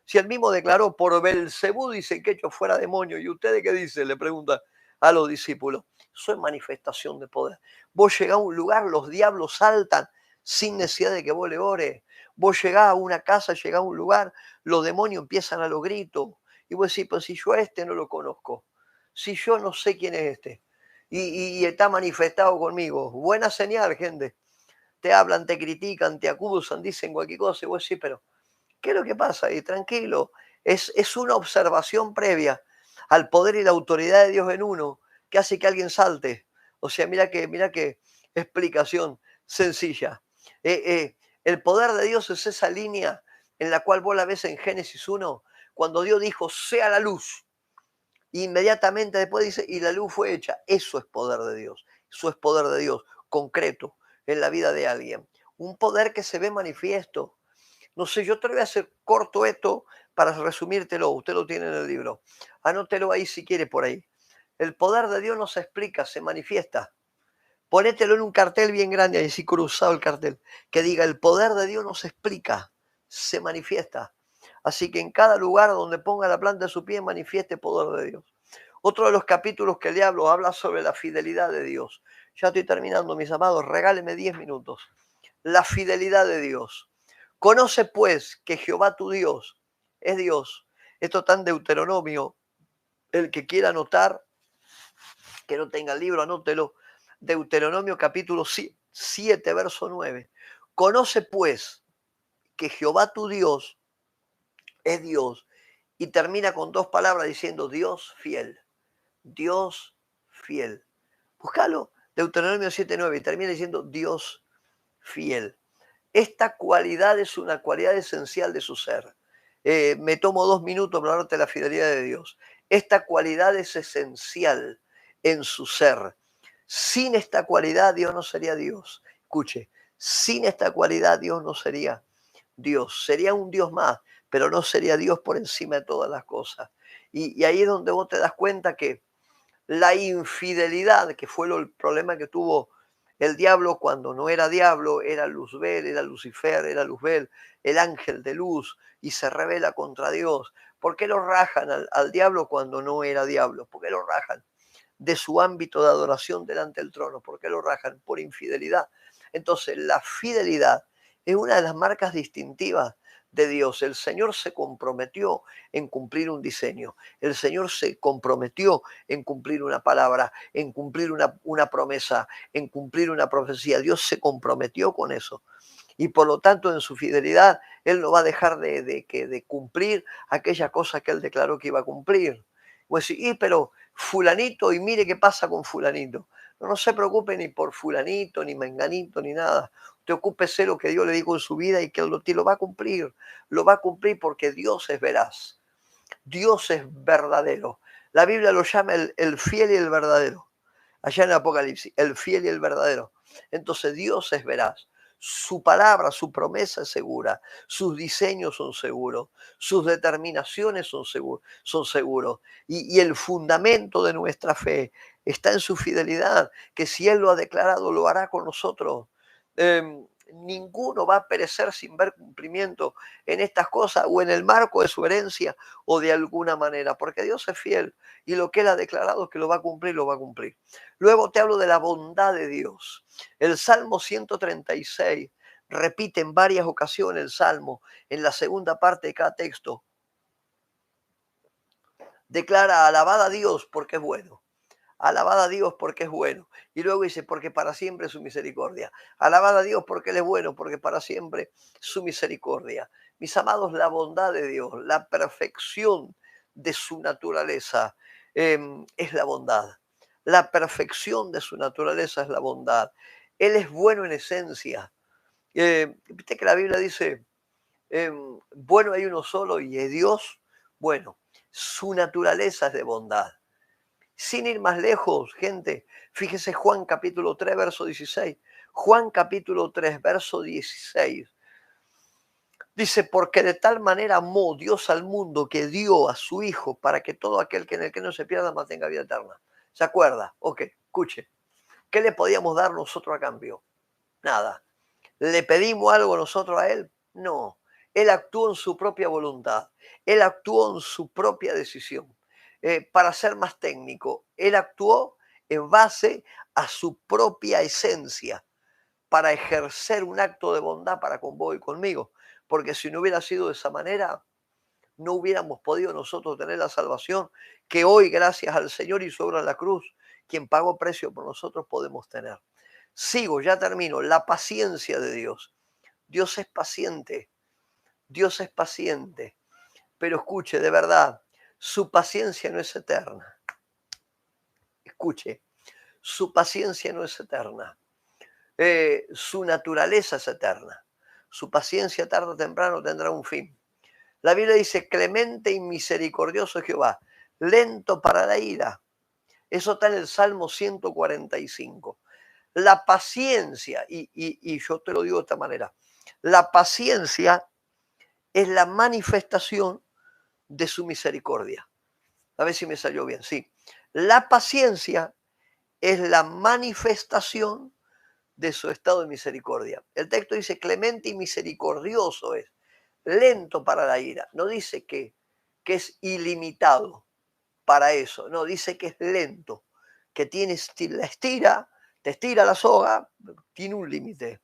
Si él mismo declaró, por Belcebú dicen que he hecho fuera demonio, ¿y ustedes qué dicen? Le pregunta a los discípulos. Eso es manifestación de poder. Vos llegás a un lugar, los diablos saltan sin necesidad de que vos le ores. Vos llegás a una casa, llegás a un lugar, los demonios empiezan a los gritos. Y vos decís, pues si yo a este no lo conozco, si yo no sé quién es este, y está manifestado conmigo, buena señal, gente. Te hablan, te critican, te acusan, dicen cualquier cosa, y vos decís, pero ¿qué es lo que pasa ahí? Tranquilo. Es una observación previa al poder y la autoridad de Dios en uno que hace que alguien salte. O sea, mira qué explicación sencilla. El poder de Dios es esa línea en la cual vos la ves en Génesis 1, cuando Dios dijo, sea la luz. Inmediatamente después dice, y la luz fue hecha. Eso es poder de Dios. Eso es poder de Dios, concreto, en la vida de alguien. Un poder que se ve manifiesto. No sé, yo te lo voy a hacer corto esto para resumírtelo. Usted lo tiene en el libro. Anótelo ahí si quiere por ahí. El poder de Dios no se explica, se manifiesta. Ponételo en un cartel bien grande, ahí sí cruzado el cartel, que diga: el poder de Dios no se explica, se manifiesta. Así que en cada lugar donde ponga la planta de su pie, manifieste el poder de Dios. Otro de los capítulos que le habla sobre la fidelidad de Dios. Ya estoy terminando, mis amados, regáleme 10 minutos. La fidelidad de Dios. Conoce pues que Jehová tu Dios es Dios. Esto está en Deuteronomio. El que quiera anotar, que no tenga el libro, anótelo. Deuteronomio capítulo 7, verso 9. Conoce pues que Jehová tu Dios es Dios. Y termina con dos palabras diciendo Dios fiel. Dios fiel. Búscalo, Deuteronomio 7:9, y termina diciendo Dios fiel. Esta cualidad es una cualidad esencial de su ser. Me tomo 2 minutos para hablarte de la fidelidad de Dios. Esta cualidad es esencial en su ser. Sin esta cualidad Dios no sería Dios. Escuche, sin esta cualidad Dios no sería Dios. Sería un Dios más, pero no sería Dios por encima de todas las cosas. Y ahí es donde vos te das cuenta que la infidelidad, que fue el problema que tuvo el diablo cuando no era diablo, era Luzbel, era Lucifer, era Luzbel, el ángel de luz, y se rebela contra Dios. ¿Por qué lo rajan al diablo cuando no era diablo? ¿Por qué lo rajan de su ámbito de adoración delante del trono? ¿Por qué lo rajan? Por infidelidad. Entonces, la fidelidad es una de las marcas distintivas de Dios. El Señor se comprometió en cumplir un diseño. El Señor se comprometió en cumplir una palabra, en cumplir una promesa, en cumplir una profecía. Dios se comprometió con eso. Y por lo tanto, en su fidelidad, Él no va a dejar de cumplir aquella cosa que Él declaró que iba a cumplir. Pues sí, pero fulanito, y mire qué pasa con fulanito. No se preocupe ni por fulanito, ni menganito, ni nada. Usted ocúpese lo que Dios le dijo en su vida y que lo va a cumplir. Lo va a cumplir porque Dios es veraz. Dios es verdadero. La Biblia lo llama el fiel y el verdadero. Allá en el Apocalipsis, el fiel y el verdadero. Entonces Dios es veraz. Su palabra, su promesa es segura. Sus diseños son seguros. Sus determinaciones son seguros. Y el fundamento de nuestra fe está en su fidelidad, que si Él lo ha declarado, lo hará con nosotros. Ninguno va a perecer sin ver cumplimiento en estas cosas o en el marco de su herencia o de alguna manera, porque Dios es fiel y lo que Él ha declarado que lo va a cumplir, lo va a cumplir. Luego te hablo de la bondad de Dios. El Salmo 136 repite en varias ocasiones el Salmo, en la segunda parte de cada texto. Declara: alabad a Dios porque es bueno. Alabad a Dios porque es bueno. Y luego dice: porque para siempre es su misericordia. Alabad a Dios porque Él es bueno, porque para siempre su misericordia. Mis amados, la bondad de Dios, la perfección de su naturaleza es la bondad. La perfección de su naturaleza es la bondad. Él es bueno en esencia. Viste que la Biblia dice, bueno hay uno solo y es Dios. Bueno, su naturaleza es de bondad. Sin ir más lejos, gente, fíjese Juan capítulo 3, verso 16. Juan capítulo 3, verso 16. Dice: porque de tal manera amó Dios al mundo que dio a su Hijo para que todo aquel que en el que no se pierda más tenga vida eterna. ¿Se acuerda? Ok, escuche. ¿Qué le podíamos dar nosotros a cambio? Nada. ¿Le pedimos algo nosotros a Él? No. Él actuó en su propia voluntad. Él actuó en su propia decisión. Para ser más técnico, Él actuó en base a su propia esencia para ejercer un acto de bondad para con vos y conmigo. Porque si no hubiera sido de esa manera, no hubiéramos podido nosotros tener la salvación que hoy, gracias al Señor y su obra en la cruz, quien pagó precio por nosotros, podemos tener. Sigo, ya termino. La paciencia de Dios. Dios es paciente. Dios es paciente. Pero escuche, de verdad, su paciencia no es eterna. Escuche, su paciencia no es eterna. Su naturaleza es eterna. Su paciencia tarde o temprano tendrá un fin. La Biblia dice: clemente y misericordioso es Jehová, lento para la ira. Eso está en el Salmo 145. La paciencia, y yo te lo digo de esta manera, la paciencia es la manifestación de su misericordia. A ver si me salió bien, sí. La paciencia es la manifestación de su estado de misericordia. El texto dice clemente y misericordioso es, lento para la ira. No dice que es ilimitado para eso, no, dice que es lento, que tiene, la estira, te estira la soga, tiene un límite.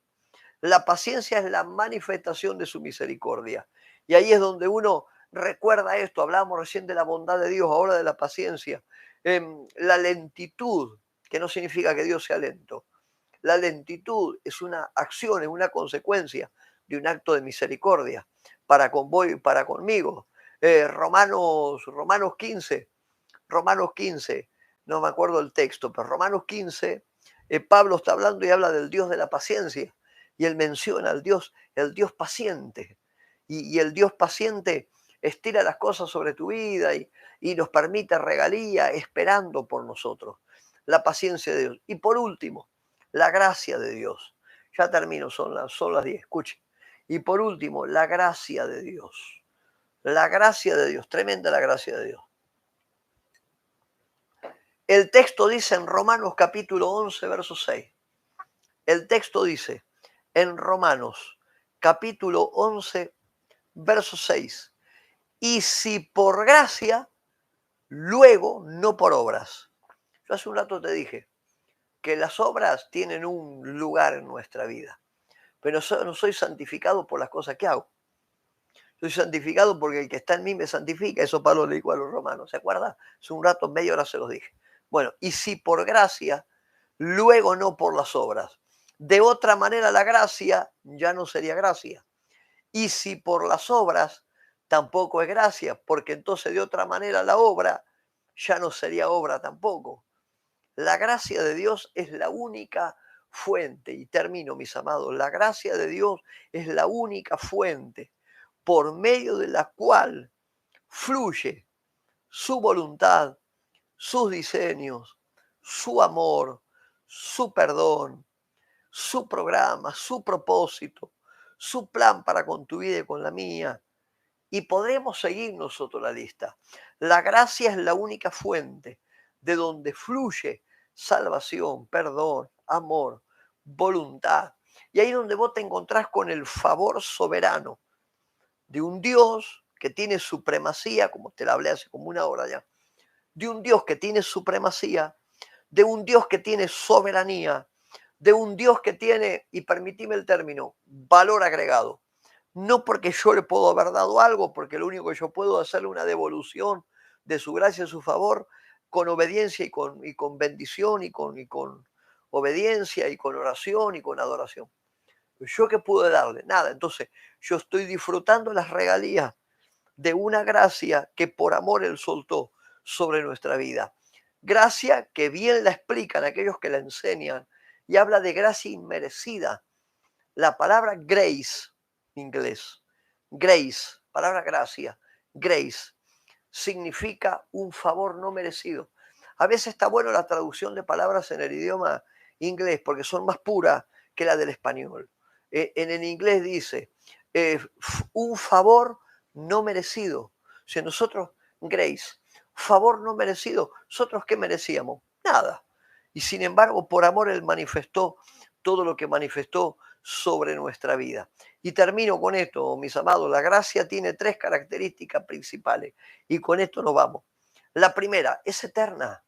La paciencia es la manifestación de su misericordia. Y ahí es donde uno recuerda esto, hablamos recién de la bondad de Dios, ahora de la paciencia. La lentitud, que no significa que Dios sea lento. La lentitud es una acción, es una consecuencia de un acto de misericordia para con vos y para conmigo. Romanos 15, no me acuerdo el texto, pero Romanos 15, Pablo está hablando y habla del Dios de la paciencia. Y él menciona al Dios, el Dios paciente. Y el Dios paciente estira las cosas sobre tu vida y nos permite regalía esperando por nosotros. La paciencia de Dios. Y por último, la gracia de Dios. Ya termino, son las 10, escuche. Y por último, la gracia de Dios. La gracia de Dios, tremenda la gracia de Dios. El texto dice en Romanos capítulo 11, verso 6. El texto dice en Romanos capítulo 11, verso 6. Y si por gracia, luego no por obras. Yo hace un rato te dije que las obras tienen un lugar en nuestra vida, pero no soy santificado por las cosas que hago. Soy santificado porque el que está en mí me santifica. Eso Pablo le dijo a los romanos, ¿se acuerda? Hace un rato, media hora se los dije. Bueno, y si por gracia, luego no por las obras. De otra manera la gracia ya no sería gracia. Y si por las obras, tampoco es gracia, porque entonces de otra manera la obra ya no sería obra tampoco. La gracia de Dios es la única fuente, y termino, mis amados, la gracia de Dios es la única fuente por medio de la cual fluye su voluntad, sus diseños, su amor, su perdón, su programa, su propósito, su plan para con tu vida y con la mía. Y podremos seguir nosotros la lista. La gracia es la única fuente de donde fluye salvación, perdón, amor, voluntad. Y ahí donde vos te encontrás con el favor soberano de un Dios que tiene supremacía, como te la hablé hace como una hora ya, de un Dios que tiene supremacía, de un Dios que tiene soberanía, de un Dios que tiene, y permitime el término, valor agregado. No porque yo le puedo haber dado algo, porque lo único que yo puedo hacerle una devolución de su gracia y su favor con obediencia y con bendición y con obediencia y con oración y con adoración. ¿Yo qué pude darle? Nada. Entonces, yo estoy disfrutando las regalías de una gracia que por amor Él soltó sobre nuestra vida. Gracia que bien la explican aquellos que la enseñan y habla de gracia inmerecida. La palabra grace, inglés, grace, palabra gracia, grace, significa un favor no merecido. A veces está bueno la traducción de palabras en el idioma inglés porque son más puras que la del español. En el inglés dice un favor no merecido. Si nosotros, grace, favor no merecido, ¿nosotros qué merecíamos? Nada. Y sin embargo, por amor Él manifestó todo lo que manifestó sobre nuestra vida. Y termino con esto, mis amados. La gracia tiene 3 características principales. Y con esto nos vamos. La primera, es eterna.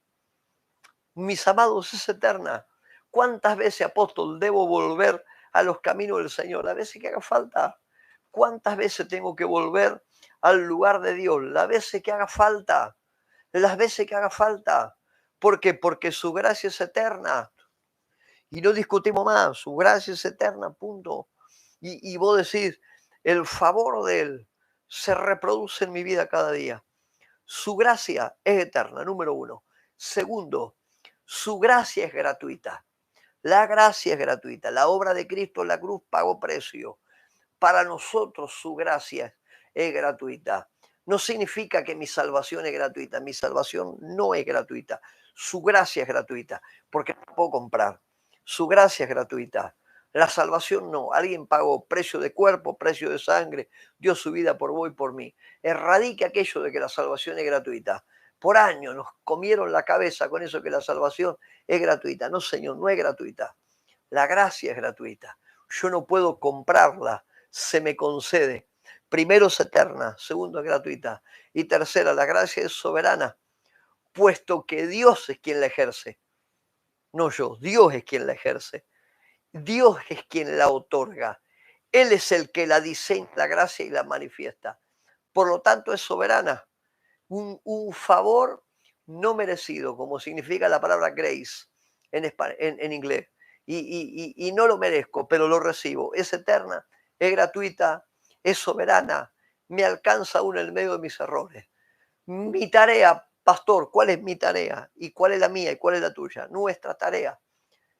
Mis amados, es eterna. ¿Cuántas veces, apóstol, debo volver a los caminos del Señor? Las veces que haga falta. ¿Cuántas veces tengo que volver al lugar de Dios? Las veces que haga falta. Las veces que haga falta. ¿Por qué? Porque su gracia es eterna. Y no discutimos más. Su gracia es eterna, punto. Y vos decís, el favor de Él se reproduce en mi vida cada día. Su gracia es eterna, número 1. Segundo, su gracia es gratuita. La gracia es gratuita. La obra de Cristo en la cruz pagó precio. Para nosotros su gracia es gratuita. No significa que mi salvación es gratuita. Mi salvación no es gratuita. Su gracia es gratuita, porque no puedo comprar. Su gracia es gratuita. La salvación no. Alguien pagó precio de cuerpo, precio de sangre, dio su vida por vos y por mí. Erradique aquello de que la salvación es gratuita. por años nos comieron la cabeza con eso que la salvación es gratuita. No, Señor, no es gratuita. La gracia es gratuita. Yo no puedo comprarla, se me concede. Primero es eterna, segundo es gratuita. Y tercera, la gracia es soberana, puesto que Dios es quien la ejerce. No yo, Dios es quien la ejerce. Dios es quien la otorga. Él es el que la diseña, la gracia y la manifiesta. Por lo tanto, es soberana. Un favor no merecido, como significa la palabra grace en inglés. Y no lo merezco, pero lo recibo. Es eterna, es gratuita, es soberana, me alcanza aún en medio de mis errores. Mi tarea, pastor, ¿cuál es mi tarea? ¿Y cuál es la mía? ¿Y cuál es la tuya? Nuestra tarea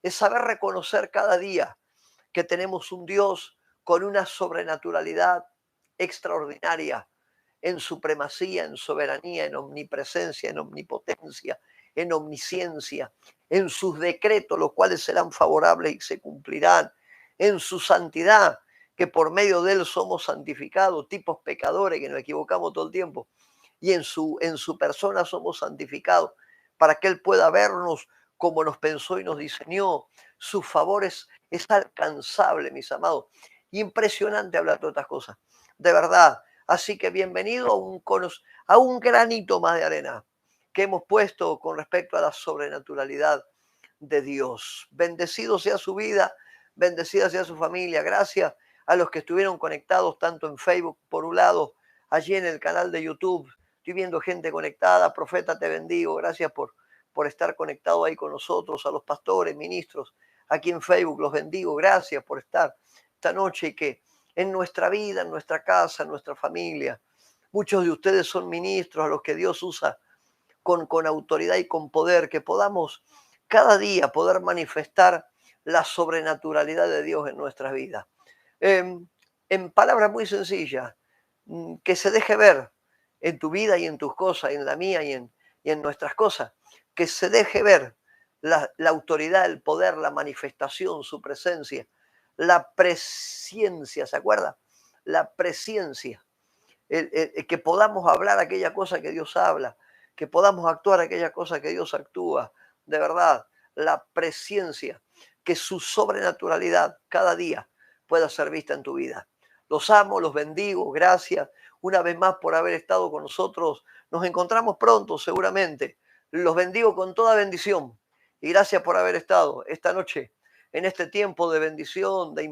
es saber reconocer cada día que tenemos un Dios con una sobrenaturalidad extraordinaria en supremacía, en soberanía, en omnipresencia, en omnipotencia, en omnisciencia, en sus decretos, los cuales serán favorables y se cumplirán, en su santidad, que por medio de él somos santificados, tipos pecadores que nos equivocamos todo el tiempo, y en su persona somos santificados para que él pueda vernos como nos pensó y nos diseñó. Su favor es alcanzable, mis amados. Impresionante hablar de todas estas cosas, de verdad. Así que bienvenido a un granito más de arena que hemos puesto con respecto a la sobrenaturalidad de Dios. Bendecido sea su vida, bendecida sea su familia. Gracias a los que estuvieron conectados tanto en Facebook, por un lado, allí en el canal de YouTube. Estoy viendo gente conectada. Profeta, te bendigo. Gracias por estar conectado ahí con nosotros. A los pastores, ministros, aquí en Facebook, los bendigo. Gracias por estar esta noche y que en nuestra vida, en nuestra casa, en nuestra familia, muchos de ustedes son ministros a los que Dios usa con autoridad y con poder, que podamos cada día poder manifestar la sobrenaturalidad de Dios en nuestras vidas. En palabras muy sencillas, que se deje ver en tu vida y en tus cosas, en la mía y en nuestras cosas, que se deje ver la autoridad, el poder, la manifestación, su presencia, la presciencia, ¿se acuerda? La presciencia, que podamos hablar aquella cosa que Dios habla, que podamos actuar aquella cosa que Dios actúa, de verdad, la presciencia, que su sobrenaturalidad cada día pueda ser vista en tu vida. Los amo, los bendigo, gracias una vez más por haber estado con nosotros. Nos encontramos pronto, seguramente. Los bendigo con toda bendición y gracias por haber estado esta noche en este tiempo de bendición, de